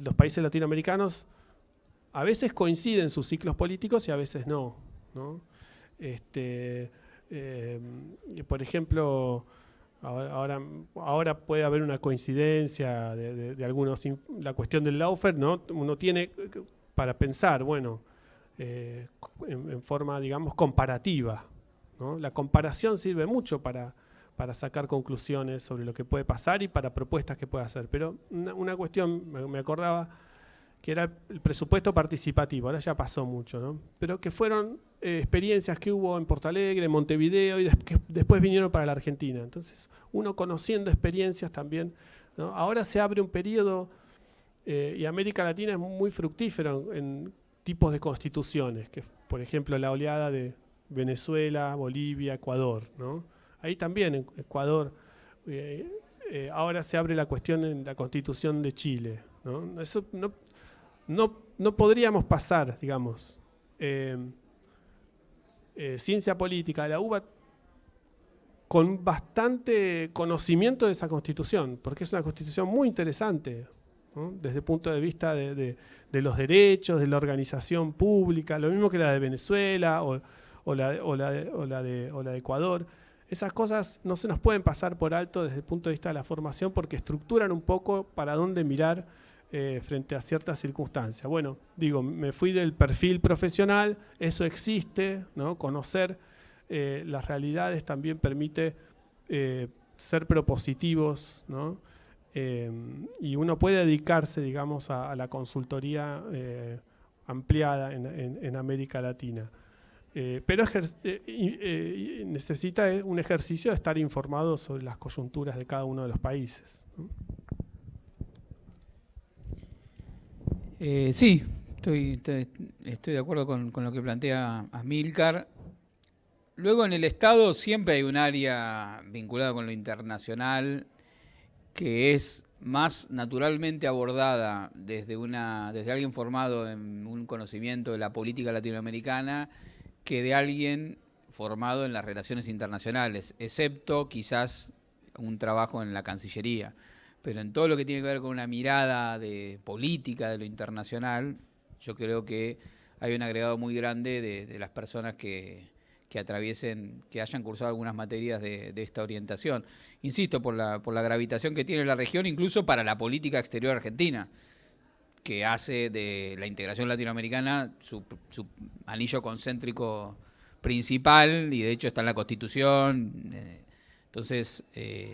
los países latinoamericanos a veces coinciden sus ciclos políticos y a veces no, ¿no? Por ejemplo, ahora puede haber una coincidencia de algunos, la cuestión del lawfare, ¿no? Uno tiene para pensar, bueno, en forma, digamos, comparativa, ¿no? La comparación sirve mucho para sacar conclusiones sobre lo que puede pasar y para propuestas que puede hacer. Pero una cuestión, me acordaba, que era el presupuesto participativo. Ahora ya pasó mucho, ¿no? Pero que fueron experiencias que hubo en Porto Alegre, en Montevideo, y que después vinieron para la Argentina. Entonces, uno conociendo experiencias también, ¿no? Ahora se abre un periodo, y América Latina es muy fructífero en tipos de constituciones, que por ejemplo la oleada de Venezuela, Bolivia, Ecuador, ¿no? Ahí también en Ecuador, ahora se abre la cuestión en la Constitución de Chile, ¿no? Eso no podríamos pasar, digamos, ciencia política de la UBA con bastante conocimiento de esa Constitución, porque es una Constitución muy interesante, ¿no? Desde el punto de vista de los derechos, de la organización pública, lo mismo que la de Venezuela o la de Ecuador. Esas cosas no se nos pueden pasar por alto desde el punto de vista de la formación, porque estructuran un poco para dónde mirar frente a ciertas circunstancias. Bueno, digo, me fui del perfil profesional, eso existe, ¿no? Conocer las realidades también permite ser propositivos, ¿no? Y uno puede dedicarse, digamos, a la consultoría ampliada en América Latina. Pero necesita un ejercicio de estar informado sobre las coyunturas de cada uno de los países, ¿no? Sí, estoy de acuerdo con lo que plantea Amílcar. Luego en el Estado siempre hay un área vinculada con lo internacional que es más naturalmente abordada desde alguien formado en un conocimiento de la política latinoamericana que de alguien formado en las relaciones internacionales, excepto quizás un trabajo en la Cancillería. Pero en todo lo que tiene que ver con una mirada de política de lo internacional, yo creo que hay un agregado muy grande de las personas que que atraviesen, que hayan cursado algunas materias de esta orientación. Insisto, por la gravitación que tiene la región, incluso para la política exterior argentina, que hace de la integración latinoamericana su anillo concéntrico principal, y de hecho está en la Constitución. Entonces,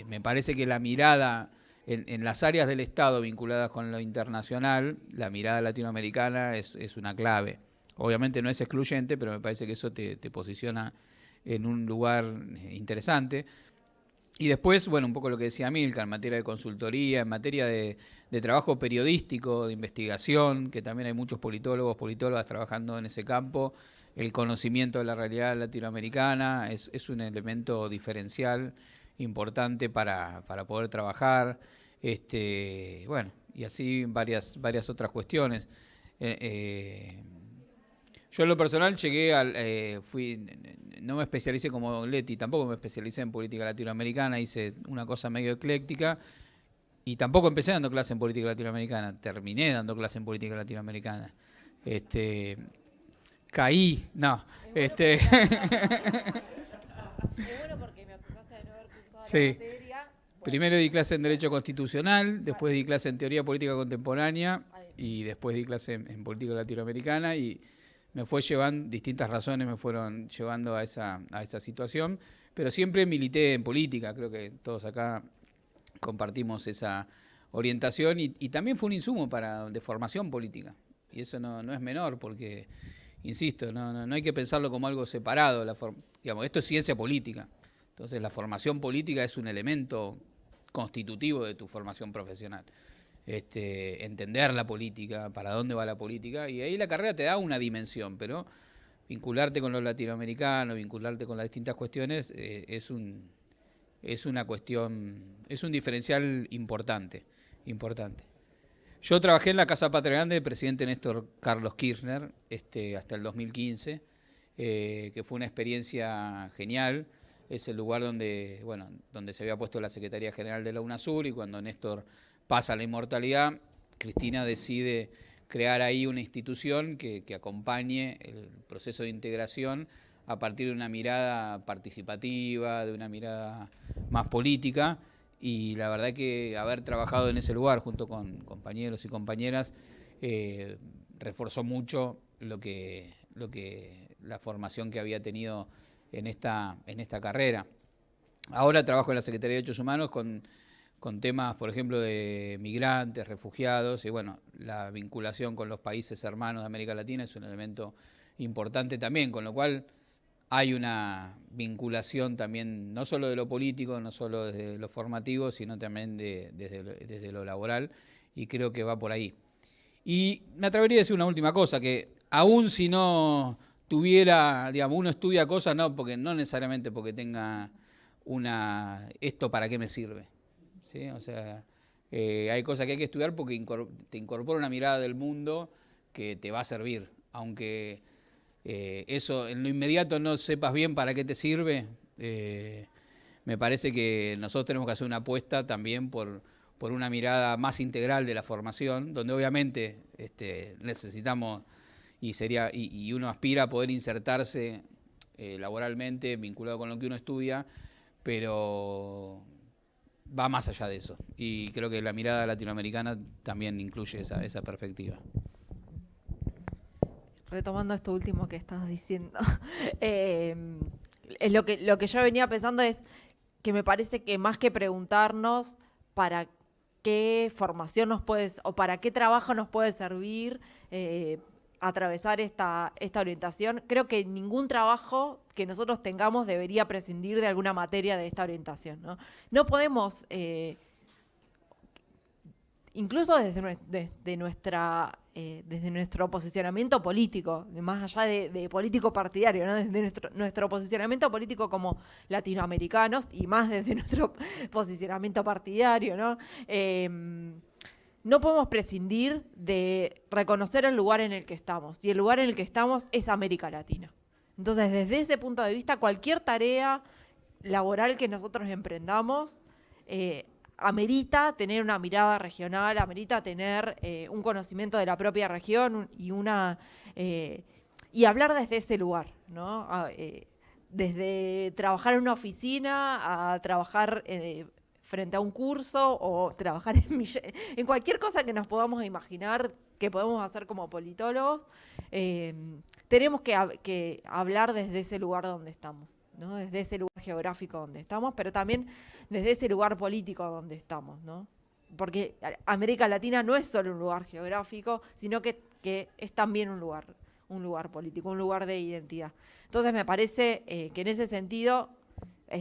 me parece que la mirada en las áreas del Estado vinculadas con lo internacional, la mirada latinoamericana es una clave. Obviamente no es excluyente, pero me parece que eso te posiciona en un lugar interesante. Y después, bueno, un poco lo que decía Milka, en materia de consultoría, en materia de trabajo periodístico, de investigación, que también hay muchos politólogos, politólogas trabajando en ese campo. El conocimiento de la realidad latinoamericana es un elemento diferencial importante para poder trabajar. Bueno, y así varias otras cuestiones. Yo en lo personal llegué no me especialicé como Leti, tampoco me especialicé en política latinoamericana, hice una cosa medio ecléctica y tampoco empecé dando clase en política latinoamericana, terminé dando clase en política latinoamericana. Caí, no. Es bueno porque me acusaste de no haber cursado Sí. la materia. Primero di clase en Derecho Constitucional, después di clase en Teoría Política Contemporánea y después di clase en Política Latinoamericana, y me fue llevando, distintas razones me fueron llevando a esa situación, pero siempre milité en política. Creo que todos acá compartimos esa orientación y también fue un insumo de formación política. Y eso no es menor porque, insisto, no hay que pensarlo como algo separado. Digamos, esto es ciencia política. Entonces la formación política es un elemento constitutivo de tu formación profesional. Entender la política, para dónde va la política, y ahí la carrera te da una dimensión, pero vincularte con lo latinoamericano, vincularte con las distintas cuestiones, es una cuestión, es un diferencial importante. Yo trabajé en la Casa Patria Grande del presidente Néstor Carlos Kirchner hasta el 2015, que fue una experiencia genial. Es el lugar donde se había puesto la Secretaría General de la UNASUR, y cuando Néstor pasa a la inmortalidad, Cristina decide crear ahí una institución que acompañe el proceso de integración a partir de una mirada participativa, de una mirada más política. Y la verdad que haber trabajado en ese lugar junto con compañeros y compañeras reforzó mucho la formación que había tenido en esta carrera. Ahora trabajo en la Secretaría de Derechos Humanos con temas, por ejemplo, de migrantes, refugiados, y bueno, la vinculación con los países hermanos de América Latina es un elemento importante también, con lo cual hay una vinculación también, no solo de lo político, no solo desde lo formativo, sino también desde lo laboral, y creo que va por ahí. Y me atrevería a decir una última cosa, que aún si no tuviera, digamos, uno estudia cosas, no necesariamente porque tenga esto para qué me sirve, ¿sí? O sea, hay cosas que hay que estudiar porque te incorpora una mirada del mundo que te va a servir, aunque eso en lo inmediato no sepas bien para qué te sirve. Me parece que nosotros tenemos que hacer una apuesta también por una mirada más integral de la formación, donde obviamente necesitamos y uno aspira a poder insertarse laboralmente vinculado con lo que uno estudia, pero va más allá de eso. Y creo que la mirada latinoamericana también incluye esa perspectiva. Retomando esto último que estabas diciendo, es lo que yo venía pensando es que me parece que más que preguntarnos para qué formación nos puede, o para qué trabajo nos puede servir atravesar esta orientación, creo que ningún trabajo que nosotros tengamos debería prescindir de alguna materia de esta orientación, ¿no? No podemos, incluso desde nuestro posicionamiento político, más allá de político partidario, ¿no? Desde nuestro posicionamiento político como latinoamericanos y más desde nuestro posicionamiento partidario, ¿no? No podemos prescindir de reconocer el lugar en el que estamos, y el lugar en el que estamos es América Latina. Entonces, desde ese punto de vista, cualquier tarea laboral que nosotros emprendamos amerita tener una mirada regional, amerita tener un conocimiento de la propia región y hablar desde ese lugar, ¿no? desde trabajar en una oficina a trabajar frente a un curso o trabajar en cualquier cosa que nos podamos imaginar que podemos hacer como politólogos, tenemos que hablar desde ese lugar donde estamos, ¿no? Desde ese lugar geográfico donde estamos, pero también desde ese lugar político donde estamos, ¿no? Porque América Latina no es solo un lugar geográfico, sino que es también un lugar político, un lugar de identidad. Entonces me parece que en ese sentido,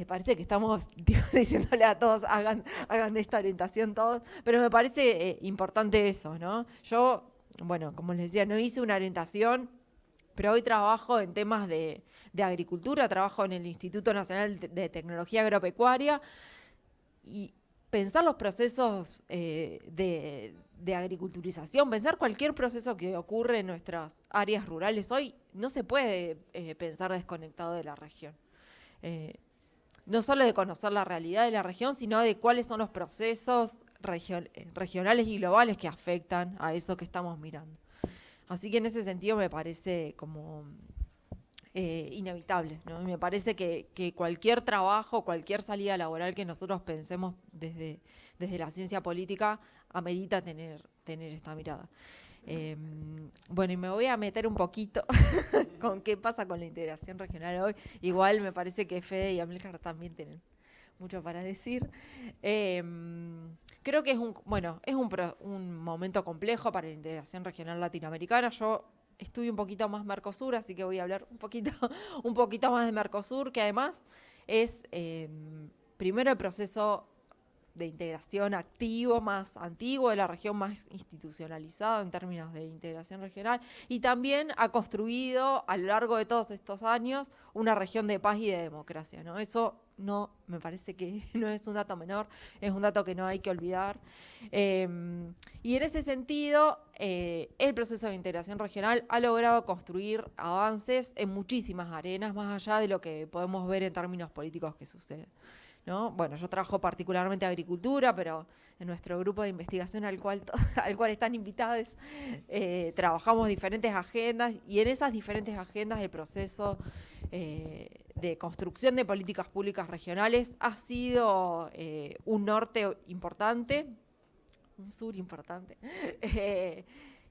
parece que estamos diciéndole a todos, hagan esta orientación todos, pero me parece importante eso, ¿no? Yo, bueno, como les decía, no hice una orientación, pero hoy trabajo en temas de agricultura, trabajo en el Instituto Nacional de Tecnología Agropecuaria, y pensar los procesos de agriculturización, pensar cualquier proceso que ocurre en nuestras áreas rurales hoy, no se puede pensar desconectado de la región. No solo de conocer la realidad de la región, sino de cuáles son los procesos regionales y globales que afectan a eso que estamos mirando. Así que en ese sentido me parece como inevitable, ¿no? Me parece que cualquier trabajo, cualquier salida laboral que nosotros pensemos desde la ciencia política amerita tener esta mirada. Bueno, y me voy a meter un poquito con qué pasa con la integración regional hoy. Igual me parece que Fede y Amílcar también tienen mucho para decir. Creo que es un momento complejo para la integración regional latinoamericana. Yo estudio un poquito más Mercosur, así que voy a hablar un poquito más de Mercosur, que además es primero el proceso de integración activo más antiguo de la región, más institucionalizado en términos de integración regional, y también ha construido a lo largo de todos estos años una región de paz y de democracia, ¿no? Eso no, me parece que no es un dato menor, es un dato que no hay que olvidar. Y en ese sentido, el proceso de integración regional ha logrado construir avances en muchísimas arenas, más allá de lo que podemos ver en términos políticos que sucede, ¿no? Bueno, yo trabajo particularmente agricultura, pero en nuestro grupo de investigación al cual están invitados, trabajamos diferentes agendas, y en esas diferentes agendas el proceso de construcción de políticas públicas regionales ha sido un norte importante, un sur importante,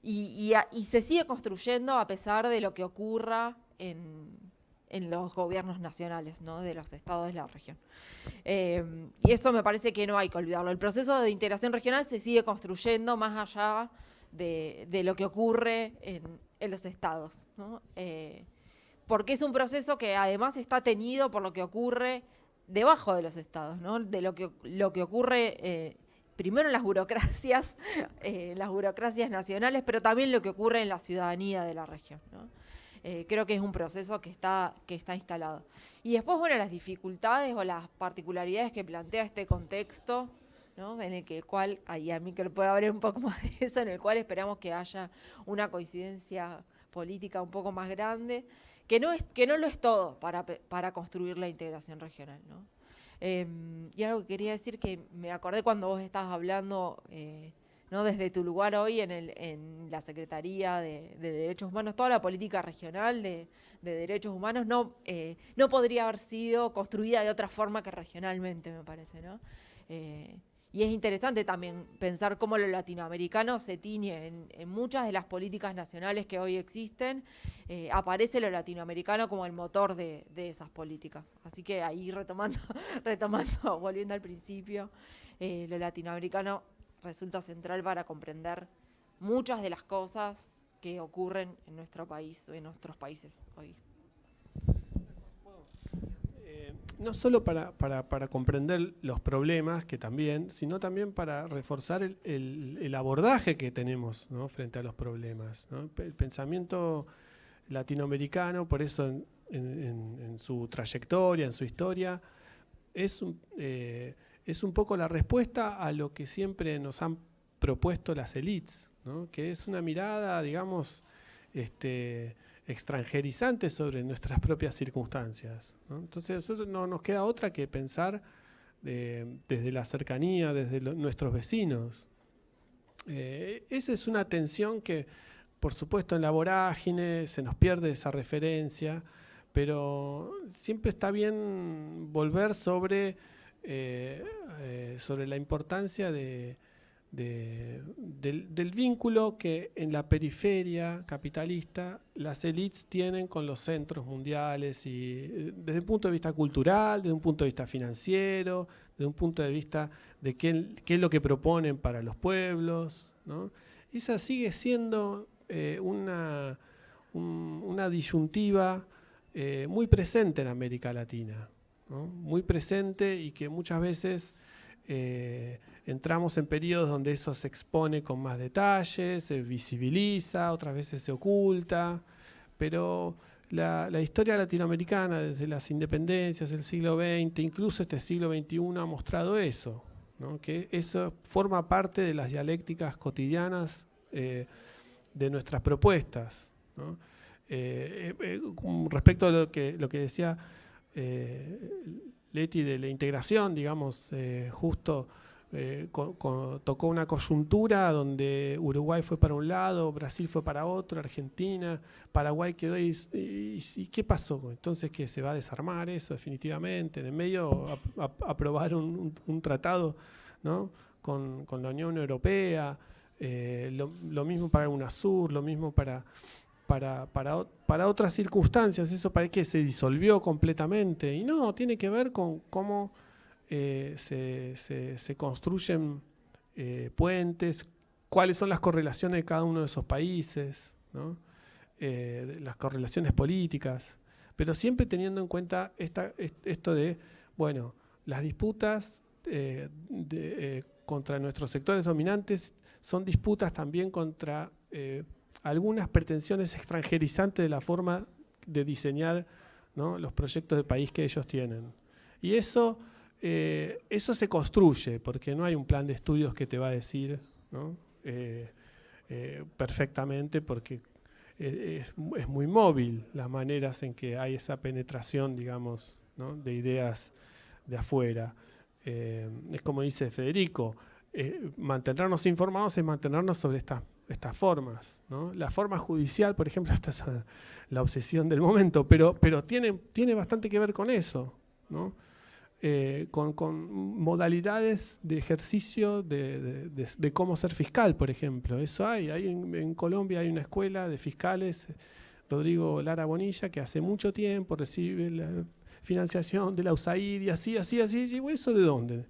y se sigue construyendo a pesar de lo que ocurra en los gobiernos nacionales, ¿no? De los estados de la región. Y eso me parece que no hay que olvidarlo. El proceso de integración regional se sigue construyendo más allá de lo que ocurre en los estados, ¿no? Porque es un proceso que además está tenido por lo que ocurre debajo de los estados, ¿no? De lo que ocurre primero en las burocracias nacionales, pero también lo que ocurre en la ciudadanía de la región, ¿no? Creo que es un proceso que está instalado. Y después, bueno, las dificultades o las particularidades que plantea este contexto, ¿no? En el cual, ahí a mí que puede hablar un poco más de eso, en el cual esperamos que haya una coincidencia política un poco más grande, que no lo es todo para construir la integración regional, ¿no? Y algo que quería decir, que me acordé cuando vos estabas hablando, ¿no? Desde tu lugar hoy en la Secretaría de Derechos Humanos, toda la política regional de derechos humanos no podría haber sido construida de otra forma que regionalmente, me parece, ¿no? Y es interesante también pensar cómo lo latinoamericano se tiñe en muchas de las políticas nacionales que hoy existen. Aparece lo latinoamericano como el motor de esas políticas. Así que ahí retomando, volviendo al principio, lo latinoamericano resulta central para comprender muchas de las cosas que ocurren en nuestro país o en nuestros países hoy. No solo para comprender los problemas, que también, sino también para reforzar el abordaje que tenemos, ¿no? Frente a los problemas, ¿no? El pensamiento latinoamericano, por eso en su trayectoria, en su historia, es un poco la respuesta a lo que siempre nos han propuesto las élites, ¿no? Que es una mirada, digamos, extranjerizante sobre nuestras propias circunstancias, ¿no? Entonces a nosotros no nos queda otra que pensar desde la cercanía, desde nuestros vecinos. Esa es una tensión que, por supuesto, en la vorágine se nos pierde esa referencia, pero siempre está bien volver sobre la importancia del vínculo que en la periferia capitalista las élites tienen con los centros mundiales, y desde un punto de vista cultural, desde un punto de vista financiero, desde un punto de vista de qué es lo que proponen para los pueblos, ¿no? Esa sigue siendo una disyuntiva muy presente en América Latina, ¿no? Muy presente, y que muchas veces entramos en periodos donde eso se expone con más detalle, se visibiliza, otras veces se oculta, pero la historia latinoamericana, desde las independencias del siglo XX, incluso este siglo XXI, ha mostrado eso, ¿no? Que eso forma parte de las dialécticas cotidianas de nuestras propuestas, ¿no? Respecto a lo que decía Leti de la integración, digamos, justo tocó una coyuntura donde Uruguay fue para un lado, Brasil fue para otro, Argentina, Paraguay quedó y ¿qué pasó? Entonces, ¿qué se va a desarmar eso definitivamente? En el medio aprobar un tratado, ¿no? con la Unión Europea, lo mismo para UNASUR, lo mismo para otras circunstancias. ¿Eso para qué? Se disolvió completamente. Y no, tiene que ver con cómo se construyen puentes, cuáles son las correlaciones de cada uno de esos países, ¿no? Las correlaciones políticas, pero siempre teniendo en cuenta esto de, bueno, las disputas contra nuestros sectores dominantes son disputas también contra algunas pretensiones extranjerizantes de la forma de diseñar, ¿no? Los proyectos de país que ellos tienen. Y eso se construye, porque no hay un plan de estudios que te va a decir, ¿no? Perfectamente, porque es muy móvil las maneras en que hay esa penetración, digamos, ¿no? De ideas de afuera. Es como dice Federico, mantenernos informados es mantenernos sobre estas formas, ¿no? La forma judicial, por ejemplo, esta es la obsesión del momento, pero tiene bastante que ver con eso, ¿no? Con modalidades de ejercicio de cómo ser fiscal, por ejemplo. Eso hay en Colombia hay una escuela de fiscales, Rodrigo Lara Bonilla, que hace mucho tiempo recibe la financiación de la USAID y así, ¿eso de dónde?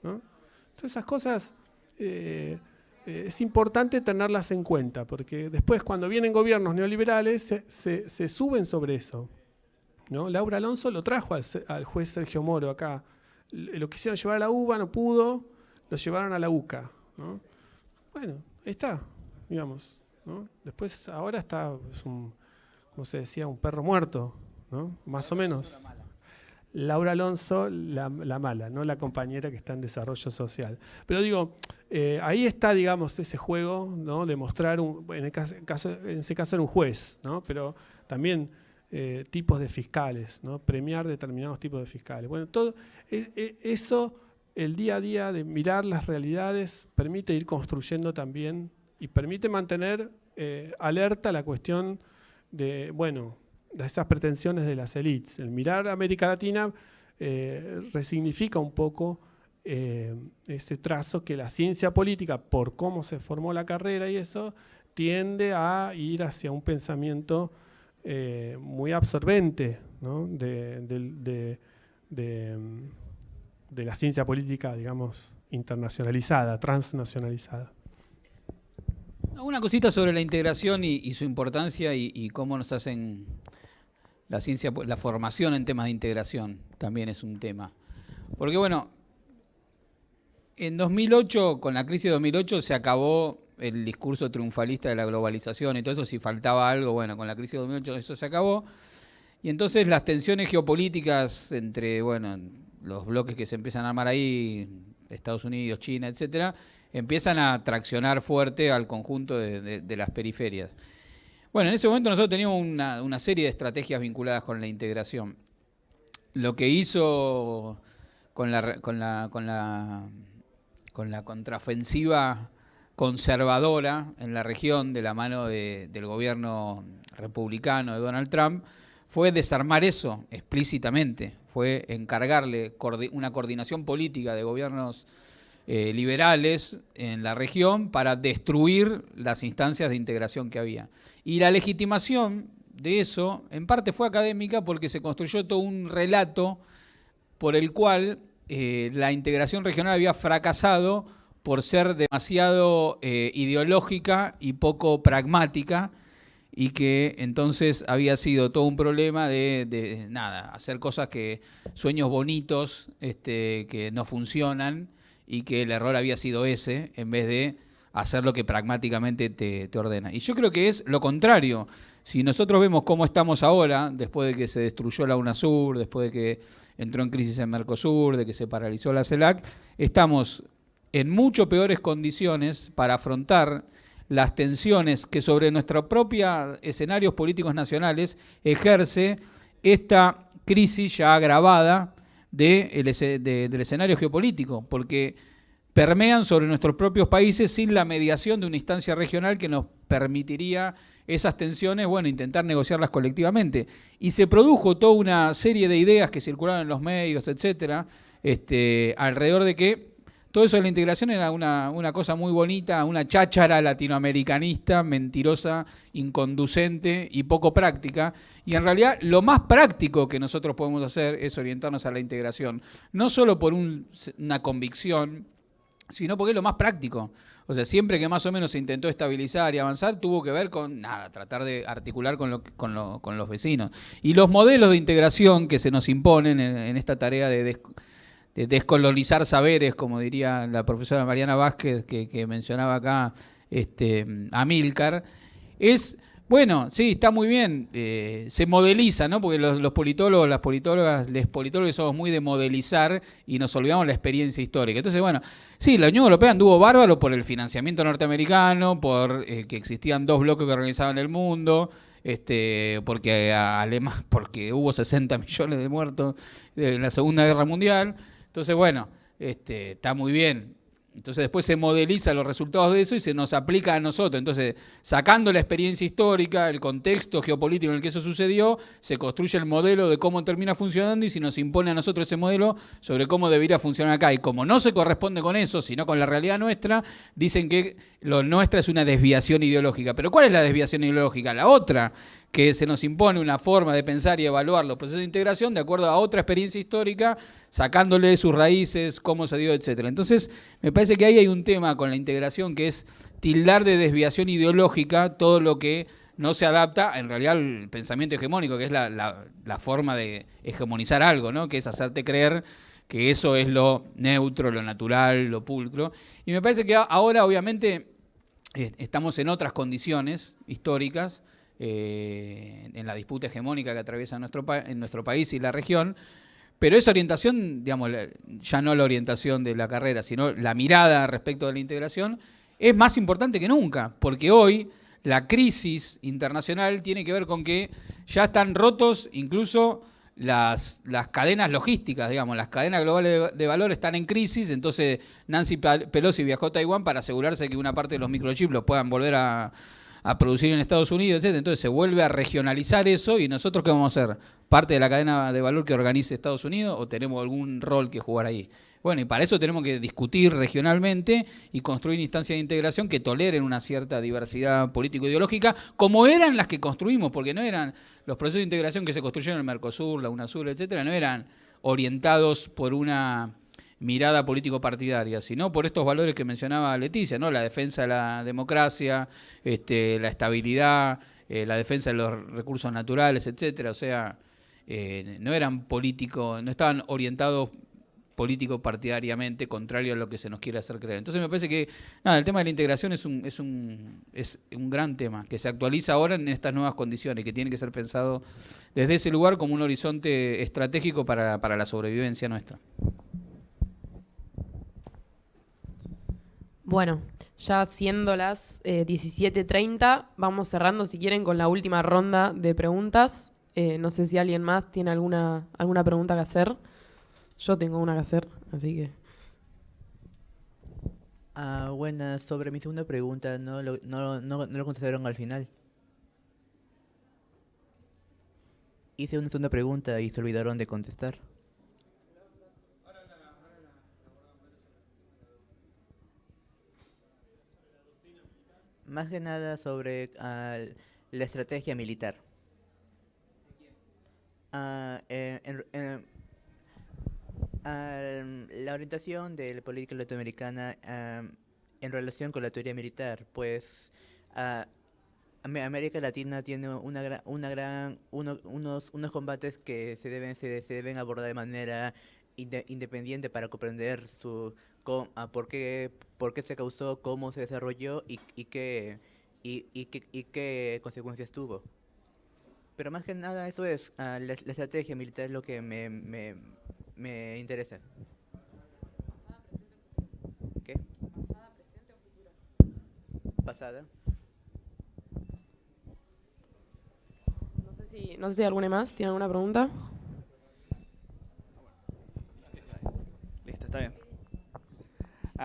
¿No? Entonces esas cosas es importante tenerlas en cuenta, porque después cuando vienen gobiernos neoliberales se suben sobre eso, ¿no? Laura Alonso lo trajo al juez Sergio Moro acá. Lo quisieron llevar a la UBA, no pudo, lo llevaron a la UCA, ¿no? Bueno, ahí está, digamos, ¿no? Después ahora está, como se decía, un perro muerto, ¿no? Más o menos. Laura Alonso, la mala, no la compañera que está en desarrollo social. Pero digo, ahí está, digamos, ese juego, ¿no? De mostrar, en ese caso era un juez, ¿no? Pero también tipos de fiscales, ¿no? Premiar determinados tipos de fiscales. Bueno, todo eso, el día a día de mirar las realidades, permite ir construyendo también y permite mantener alerta la cuestión de, bueno, de esas pretensiones de las élites. El mirar a América Latina resignifica un poco ese trazo que la ciencia política, por cómo se formó la carrera y eso, tiende a ir hacia un pensamiento muy absorbente, ¿no? de la ciencia política, digamos, internacionalizada, transnacionalizada. Una cosita sobre la integración y su importancia y cómo nos hacen la ciencia, la formación en temas de integración también es un tema. Porque bueno, en 2008, con la crisis de 2008, se acabó el discurso triunfalista de la globalización y todo eso. Si faltaba algo, bueno, con la crisis de 2008 eso se acabó. Y entonces las tensiones geopolíticas entre, bueno, los bloques que se empiezan a armar ahí, Estados Unidos, China, etcétera, empiezan a traccionar fuerte al conjunto de las periferias. Bueno, en ese momento nosotros teníamos una serie de estrategias vinculadas con la integración. Lo que hizo con la contraofensiva conservadora en la región de la mano del gobierno republicano de Donald Trump fue desarmar eso explícitamente, fue encargarle una coordinación política de gobiernos liberales en la región para destruir las instancias de integración que había. Y la legitimación de eso, en parte fue académica porque se construyó todo un relato por el cual la integración regional había fracasado por ser demasiado ideológica y poco pragmática, y que entonces había sido todo un problema de nada, hacer cosas sueños bonitos que no funcionan, y que el error había sido ese, en vez de hacer lo que pragmáticamente te ordena. Y yo creo que es lo contrario. Si nosotros vemos cómo estamos ahora, después de que se destruyó la UNASUR, después de que entró en crisis en Mercosur, de que se paralizó la CELAC, estamos en mucho peores condiciones para afrontar las tensiones que sobre nuestros propios escenarios políticos nacionales ejerce esta crisis ya agravada del escenario geopolítico, porque permean sobre nuestros propios países sin la mediación de una instancia regional que nos permitiría esas tensiones, bueno, intentar negociarlas colectivamente. Y se produjo toda una serie de ideas que circularon en los medios, etcétera, alrededor de que todo eso de la integración era una cosa muy bonita, una cháchara latinoamericanista, mentirosa, inconducente y poco práctica. Y en realidad lo más práctico que nosotros podemos hacer es orientarnos a la integración. No solo por una convicción, sino porque es lo más práctico. O sea, siempre que más o menos se intentó estabilizar y avanzar, tuvo que ver con tratar de articular con los vecinos. Y los modelos de integración que se nos imponen en esta tarea de descolonizar saberes, como diría la profesora Mariana Vázquez, que mencionaba acá Amílcar, es, bueno, sí, está muy bien, se modeliza, ¿no? Porque los politólogos, las politólogas, los politólogos somos muy de modelizar y nos olvidamos la experiencia histórica. Entonces, bueno, sí, la Unión Europea anduvo bárbaro por el financiamiento norteamericano, por que existían dos bloques que organizaban el mundo, porque hubo 60 millones de muertos en la Segunda Guerra Mundial. Entonces, bueno, está muy bien. Entonces después se modeliza los resultados de eso y se nos aplica a nosotros. Entonces, sacando la experiencia histórica, el contexto geopolítico en el que eso sucedió, se construye el modelo de cómo termina funcionando y se nos impone a nosotros ese modelo sobre cómo debería funcionar acá. Y como no se corresponde con eso, sino con la realidad nuestra, dicen que lo nuestra es una desviación ideológica. ¿Pero cuál es la desviación ideológica? La otra, que se nos impone una forma de pensar y evaluar los procesos de integración de acuerdo a otra experiencia histórica, sacándole sus raíces, cómo se dio, etcétera. Entonces, me parece que ahí hay un tema con la integración que es tildar de desviación ideológica todo lo que no se adapta, en realidad, al pensamiento hegemónico, que es la forma de hegemonizar algo, ¿no? Que es hacerte creer que eso es lo neutro, lo natural, lo pulcro. Y me parece que ahora, obviamente, estamos en otras condiciones históricas, en la disputa hegemónica que atraviesa en nuestro país y la región, pero esa orientación, digamos, ya no la orientación de la carrera, sino la mirada respecto de la integración, es más importante que nunca, porque hoy la crisis internacional tiene que ver con que ya están rotos incluso las cadenas logísticas, digamos, las cadenas globales de valor están en crisis. Entonces Nancy Pelosi viajó a Taiwán para asegurarse que una parte de los microchips los puedan volver a producir en Estados Unidos, etc. Entonces se vuelve a regionalizar eso, y nosotros ¿qué vamos a hacer? ¿Parte de la cadena de valor que organice Estados Unidos o tenemos algún rol que jugar ahí? Bueno, y para eso tenemos que discutir regionalmente y construir instancias de integración que toleren una cierta diversidad político-ideológica, como eran las que construimos, porque no eran los procesos de integración que se construyeron en el Mercosur, la UNASUR, etcétera, no eran orientados por una mirada político-partidaria, sino por estos valores que mencionaba Leticia, ¿no? La defensa de la democracia, la estabilidad, la defensa de los recursos naturales, etcétera. O sea, no eran políticos, no estaban orientados político-partidariamente, contrario a lo que se nos quiere hacer creer. Entonces me parece que el tema de la integración es un gran tema, que se actualiza ahora en estas nuevas condiciones, que tiene que ser pensado desde ese lugar como un horizonte estratégico para la sobrevivencia nuestra. Bueno, ya siendo las 17:30, vamos cerrando, si quieren, con la última ronda de preguntas. No sé si alguien más tiene alguna pregunta que hacer. Yo tengo una que hacer, así que... Bueno, sobre mi segunda pregunta, no lo contestaron al final. hice una segunda pregunta y se olvidaron de contestar. Más que nada sobre la estrategia militar. Ah, la orientación de la política latinoamericana en relación con la teoría militar, pues ah, América Latina tiene unos combates que se deben abordar de manera independiente para comprender por qué se causó, cómo se desarrolló y qué consecuencias tuvo. Pero más que nada eso es, la estrategia militar es lo que me interesa. ¿Qué? Pasada. No sé si alguna más tiene alguna pregunta. Listo, está bien.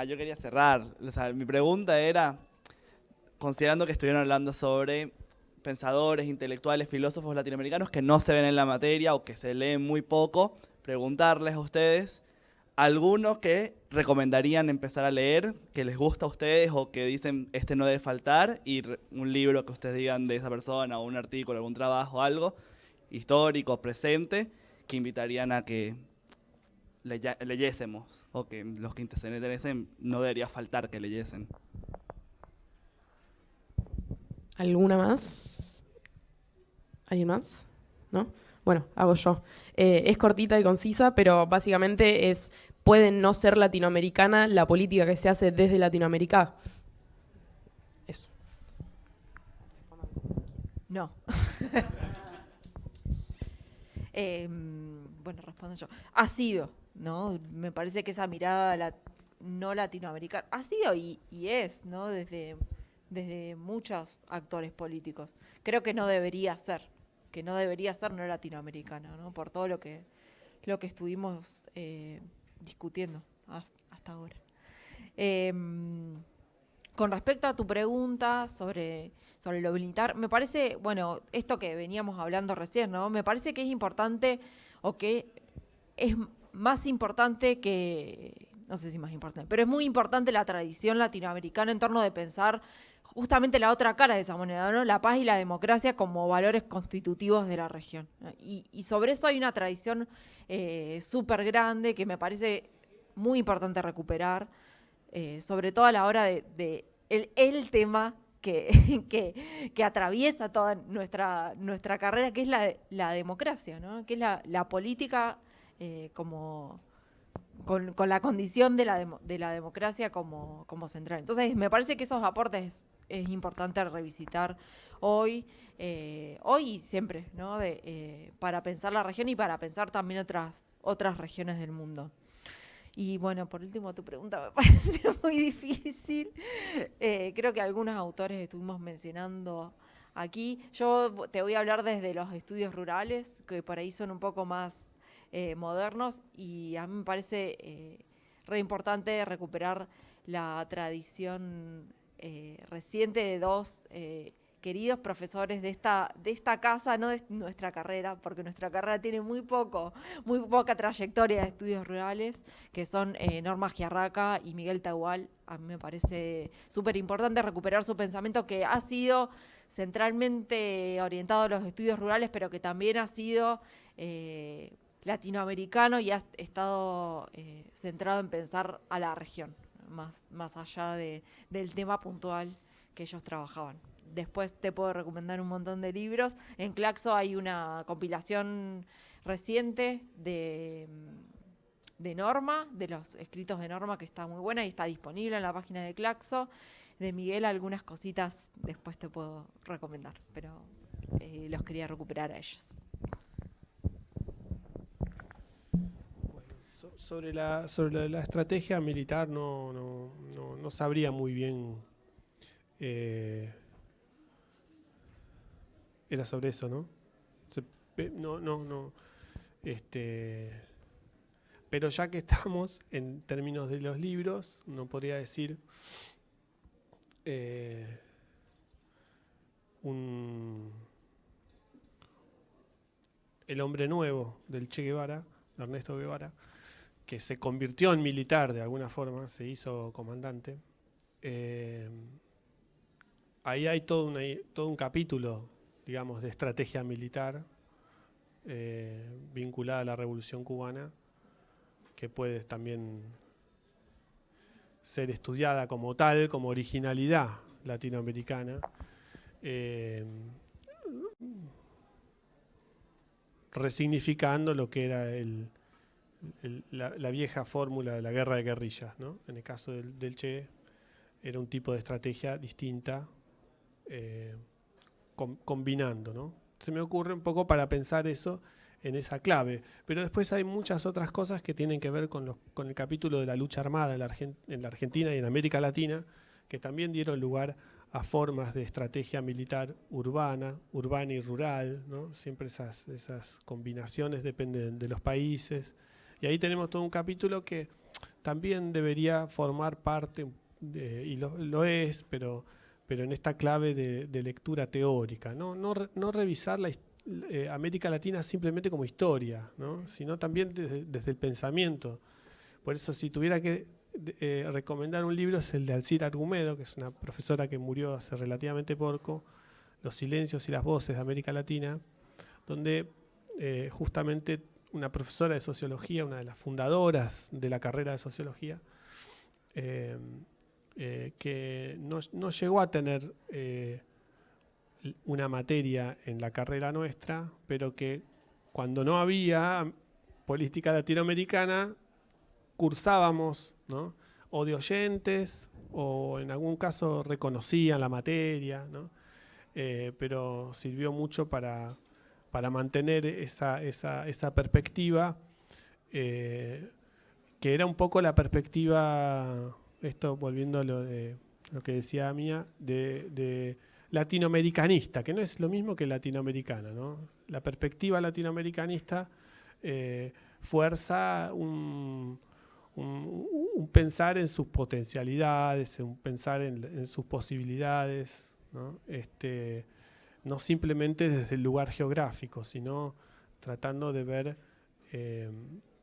Yo quería cerrar. O sea, mi pregunta era, considerando que estuvieron hablando sobre pensadores, intelectuales, filósofos latinoamericanos que no se ven en la materia o que se leen muy poco, preguntarles a ustedes alguno que recomendarían empezar a leer, que les gusta a ustedes o que dicen este no debe faltar, y un libro que ustedes digan de esa persona o un artículo, algún trabajo, algo histórico, presente, que invitarían a que leyésemos o que los que se interesen no debería faltar que leyesen. ¿Alguna más? ¿Alguien más? ¿No? Bueno, hago yo. Es cortita y concisa, pero básicamente es, puede no ser latinoamericana la política que se hace desde Latinoamérica. Eso. No. Bueno, respondo yo. Ha sido, ¿no? Me parece que esa mirada no latinoamericana ha sido y es, ¿no? Desde muchos actores políticos. Creo que no debería ser no latinoamericana, ¿no? Por todo lo que estuvimos discutiendo hasta ahora. Con respecto a tu pregunta sobre lo militar, me parece, bueno, esto que veníamos hablando recién, ¿no? Me parece que es importante o que es más importante que, no sé si más importante, pero es muy importante la tradición latinoamericana en torno de pensar justamente la otra cara de esa moneda, ¿no? La paz y la democracia como valores constitutivos de la región, ¿no? Y sobre eso hay una tradición súper grande que me parece muy importante recuperar, sobre todo a la hora de el tema que atraviesa toda nuestra carrera, que es la democracia, ¿no? Que es la política como con la condición de la democracia como central. Entonces, me parece que esos aportes es importante revisitar hoy y siempre, ¿no? Para pensar la región y para pensar también otras regiones del mundo. Y bueno, por último, tu pregunta me parece muy difícil. Creo que algunos autores estuvimos mencionando aquí. Yo te voy a hablar desde los estudios rurales, que por ahí son un poco más modernos, y a mí me parece re importante recuperar la tradición reciente de dos queridos profesores de esta casa, no de nuestra carrera, porque nuestra carrera tiene muy poca trayectoria de estudios rurales, que son Norma Giarraca y Miguel Tahual. A mí me parece súper importante recuperar su pensamiento, que ha sido centralmente orientado a los estudios rurales, pero que también ha sido latinoamericano y ha estado centrado en pensar a la región, más allá del tema puntual que ellos trabajaban. Después te puedo recomendar un montón de libros. En Claxo hay una compilación reciente de Norma, de los escritos de Norma, que está muy buena y está disponible en la página de Claxo. De Miguel algunas cositas después te puedo recomendar, pero los quería recuperar a ellos. Sobre la estrategia militar no sabría muy bien. Era sobre eso, ¿no? Pero ya que estamos en términos de los libros, no podría decir El hombre nuevo del Che Guevara, de Ernesto Guevara, que se convirtió en militar de alguna forma, se hizo comandante. Ahí hay todo un capítulo, digamos, de estrategia militar vinculada a la Revolución Cubana, que puede también ser estudiada como tal, como originalidad latinoamericana. Resignificando lo que era la vieja fórmula de la guerra de guerrillas, ¿no? En el caso del Che, era un tipo de estrategia distinta, combinando, ¿no? Se me ocurre un poco para pensar eso en esa clave, pero después hay muchas otras cosas que tienen que ver con el capítulo de la lucha armada en la Argentina y en América Latina, que también dieron lugar a formas de estrategia militar urbana y rural, ¿no? Siempre esas combinaciones dependen de los países. Y ahí tenemos todo un capítulo que también debería formar parte, y lo es, pero en esta clave de lectura teórica. No revisar América Latina simplemente como historia, ¿no? Sino también desde el pensamiento. Por eso, si tuviera que recomendar un libro, es el de Alcira Argumedo, que es una profesora que murió hace relativamente poco, Los silencios y las voces de América Latina, donde justamente una profesora de sociología, una de las fundadoras de la carrera de sociología, que no llegó a tener una materia en la carrera nuestra, pero que cuando no había política latinoamericana, cursábamos, ¿no? O de oyentes, o en algún caso reconocían la materia, ¿no? Pero sirvió mucho para mantener esa perspectiva, que era un poco la perspectiva, esto volviendo a lo que decía Mía, de latinoamericanista, que no es lo mismo que latinoamericana, ¿no? La perspectiva latinoamericanista fuerza un pensar en sus potencialidades, un pensar en sus posibilidades, ¿no? No simplemente desde el lugar geográfico, sino tratando de ver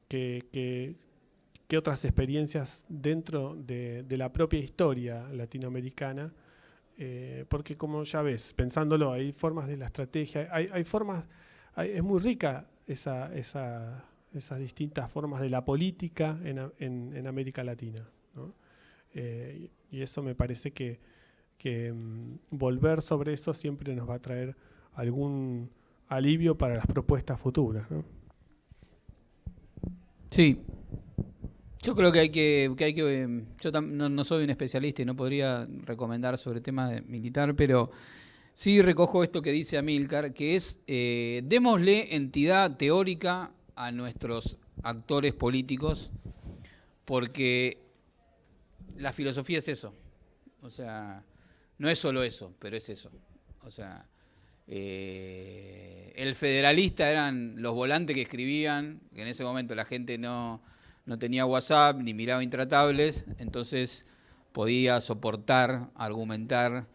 qué otras experiencias dentro de la propia historia latinoamericana, porque como ya ves, pensándolo, hay formas de la estrategia, hay formas, es muy rica esas distintas formas de la política en América Latina, ¿no? Y eso me parece que volver sobre eso siempre nos va a traer algún alivio para las propuestas futuras, ¿no? Sí. Yo creo que hay que yo no soy un especialista y no podría recomendar sobre temas de militar, pero sí recojo esto que dice Amílcar, que es démosle entidad teórica a nuestros actores políticos, porque la filosofía es eso. O sea, no es solo eso, pero es eso. O sea, el federalista eran los volantes que escribían, que en ese momento la gente no tenía WhatsApp ni miraba Intratables, entonces podía soportar, argumentar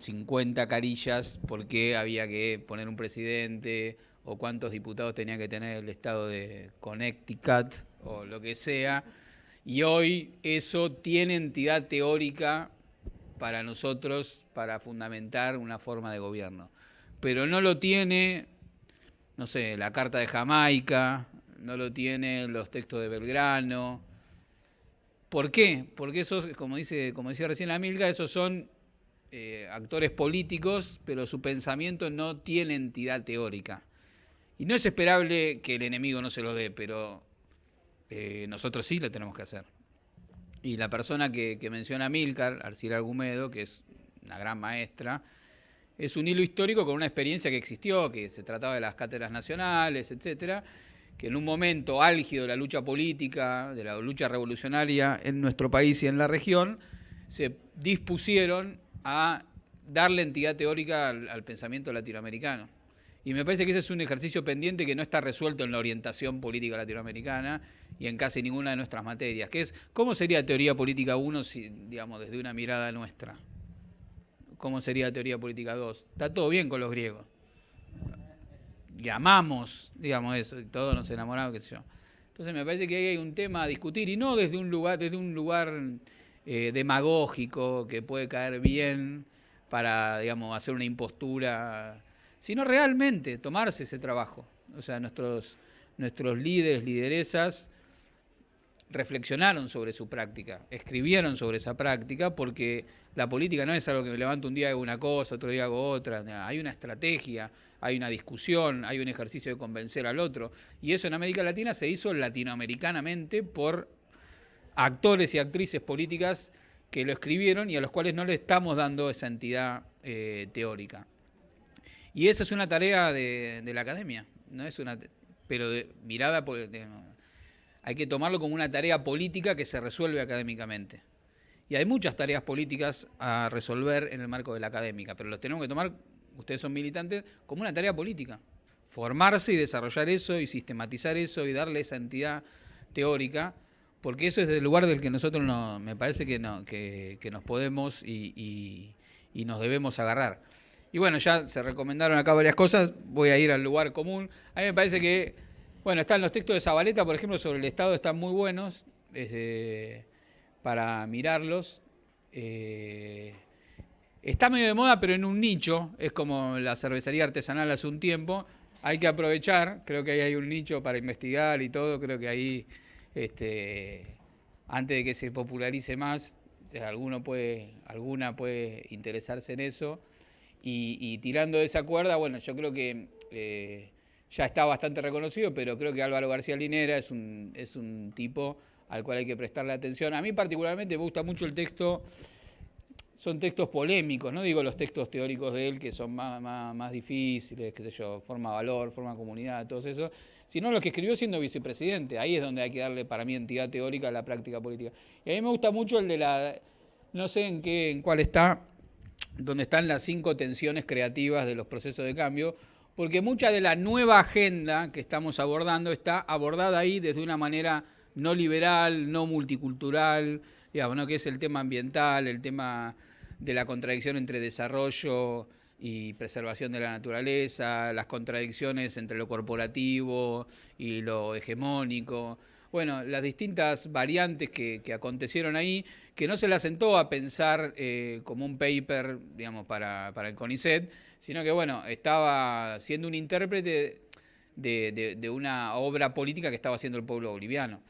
50 carillas por qué había que poner un presidente o cuántos diputados tenía que tener el estado de Connecticut o lo que sea. Y hoy eso tiene entidad teórica para nosotros, para fundamentar una forma de gobierno. Pero no lo tiene, no sé, la Carta de Jamaica, no lo tiene los textos de Belgrano. ¿Por qué? Porque esos, como decía recién Amílcar, esos son actores políticos, pero su pensamiento no tiene entidad teórica. Y no es esperable que el enemigo no se lo dé, pero nosotros sí lo tenemos que hacer. Y la persona que menciona Amílcar, Alcira Argumedo, que es una gran maestra, es un hilo histórico con una experiencia que existió, que se trataba de las cátedras nacionales, etcétera, que en un momento álgido de la lucha política, de la lucha revolucionaria en nuestro país y en la región, se dispusieron a darle entidad teórica al pensamiento latinoamericano. Y me parece que ese es un ejercicio pendiente que no está resuelto en la orientación política latinoamericana y en casi ninguna de nuestras materias, que es ¿cómo sería teoría política 1 si, digamos, desde una mirada nuestra? ¿Cómo sería teoría política 2? Está todo bien con los griegos. y amamos, digamos eso, y todos nos enamoramos, qué sé yo. Entonces me parece que ahí hay un tema a discutir, y no desde un lugar demagógico que puede caer bien para, digamos, hacer una impostura, sino realmente tomarse ese trabajo. O sea, nuestros líderes, lideresas, reflexionaron sobre su práctica, escribieron sobre esa práctica, porque la política no es algo que me levanto un día y hago una cosa, otro día hago otra. Hay una estrategia, hay una discusión, hay un ejercicio de convencer al otro. Y eso en América Latina se hizo latinoamericanamente por actores y actrices políticas que lo escribieron y a los cuales no le estamos dando esa entidad teórica. Y esa es una tarea de la academia, no es una, pero mirada por... hay que tomarlo como una tarea política que se resuelve académicamente. Y hay muchas tareas políticas a resolver en el marco de la académica, pero los tenemos que tomar, ustedes son militantes, como una tarea política. Formarse y desarrollar eso y sistematizar eso y darle esa entidad teórica, porque eso es el lugar del que nosotros me parece que nos podemos y nos debemos agarrar. Y bueno, ya se recomendaron acá varias cosas, voy a ir al lugar común. A mí me parece que, bueno, están los textos de Zabaleta, por ejemplo, sobre el Estado, están muy buenos para mirarlos. Está medio de moda, pero en un nicho, es como la cervecería artesanal hace un tiempo. Hay que aprovechar, creo que ahí hay un nicho para investigar y todo, creo que ahí, antes de que se popularice más, alguna puede interesarse en eso. Y tirando de esa cuerda, bueno, yo creo que ya está bastante reconocido, pero creo que Álvaro García Linera es un tipo al cual hay que prestarle atención. A mí particularmente me gusta mucho el texto, son textos polémicos, no digo los textos teóricos de él que son más difíciles, qué sé yo, forma valor, forma comunidad, todo eso, sino los que escribió siendo vicepresidente. Ahí es donde hay que darle, para mí, entidad teórica a la práctica política. Y a mí me gusta mucho el de la, no sé en cuál está, donde están las 5 tensiones creativas de los procesos de cambio, porque mucha de la nueva agenda que estamos abordando está abordada ahí desde una manera no liberal, no multicultural, digamos, ¿no? Que es el tema ambiental, el tema de la contradicción entre desarrollo y preservación de la naturaleza, las contradicciones entre lo corporativo y lo hegemónico. Bueno, las distintas variantes que acontecieron ahí, que no se las sentó a pensar como un paper, digamos, para el CONICET, sino que, bueno, estaba siendo un intérprete de una obra política que estaba haciendo el pueblo boliviano.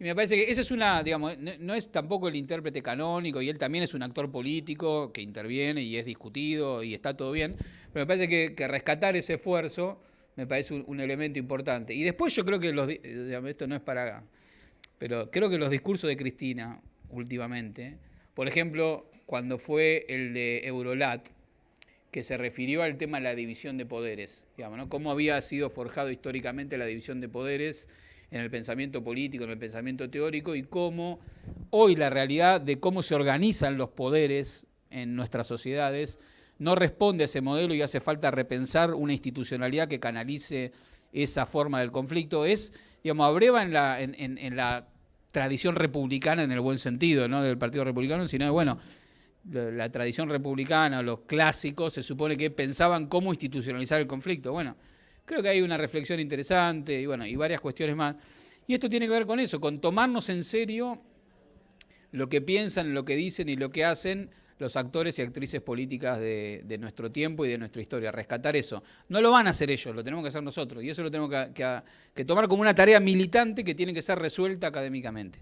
Y me parece que esa es una, digamos, no es tampoco el intérprete canónico, y él también es un actor político que interviene y es discutido y está todo bien, pero me parece que rescatar ese esfuerzo me parece un elemento importante. Y después yo creo que digamos, esto no es para... pero creo que los discursos de Cristina últimamente, por ejemplo, cuando fue el de Eurolat, que se refirió al tema de la división de poderes, digamos, ¿no? Cómo había sido forjado históricamente la división de poderes en el pensamiento político, en el pensamiento teórico, y cómo hoy la realidad de cómo se organizan los poderes en nuestras sociedades no responde a ese modelo y hace falta repensar una institucionalidad que canalice esa forma del conflicto. Es, digamos, abreva en la tradición republicana en el buen sentido, no del Partido Republicano, sino de, bueno, la tradición republicana, los clásicos, se supone que pensaban cómo institucionalizar el conflicto. Bueno, creo que hay una reflexión interesante y, bueno, y varias cuestiones más. Y esto tiene que ver con eso, con tomarnos en serio lo que piensan, lo que dicen y lo que hacen los actores y actrices políticas de nuestro tiempo y de nuestra historia, rescatar eso. No lo van a hacer ellos, lo tenemos que hacer nosotros, y eso lo tenemos que tomar como una tarea militante que tiene que ser resuelta académicamente.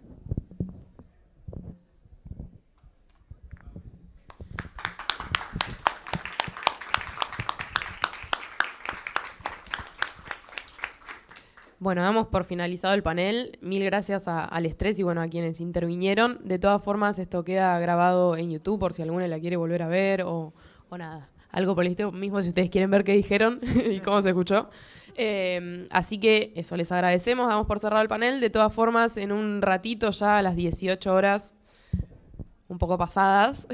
Bueno, damos por finalizado el panel. Mil gracias al Estrés y bueno, a quienes intervinieron. De todas formas, esto queda grabado en YouTube por si alguno la quiere volver a ver o nada. Algo por el estilo mismo si ustedes quieren ver qué dijeron y cómo se escuchó. Así que eso, les agradecemos. Damos por cerrado el panel. De todas formas, en un ratito ya a las 18 horas... un poco pasadas.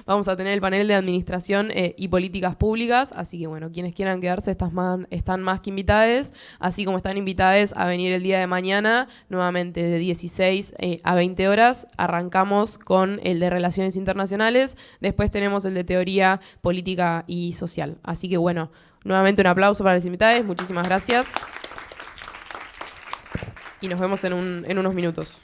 Vamos a tener el panel de administración y políticas públicas, así que bueno, quienes quieran quedarse están más que invitados, así como están invitados a venir el día de mañana, nuevamente de 16 a 20 horas. Arrancamos con el de Relaciones Internacionales, después tenemos el de Teoría Política y Social. Así que bueno, nuevamente un aplauso para los invitados, muchísimas gracias. Y nos vemos en unos minutos.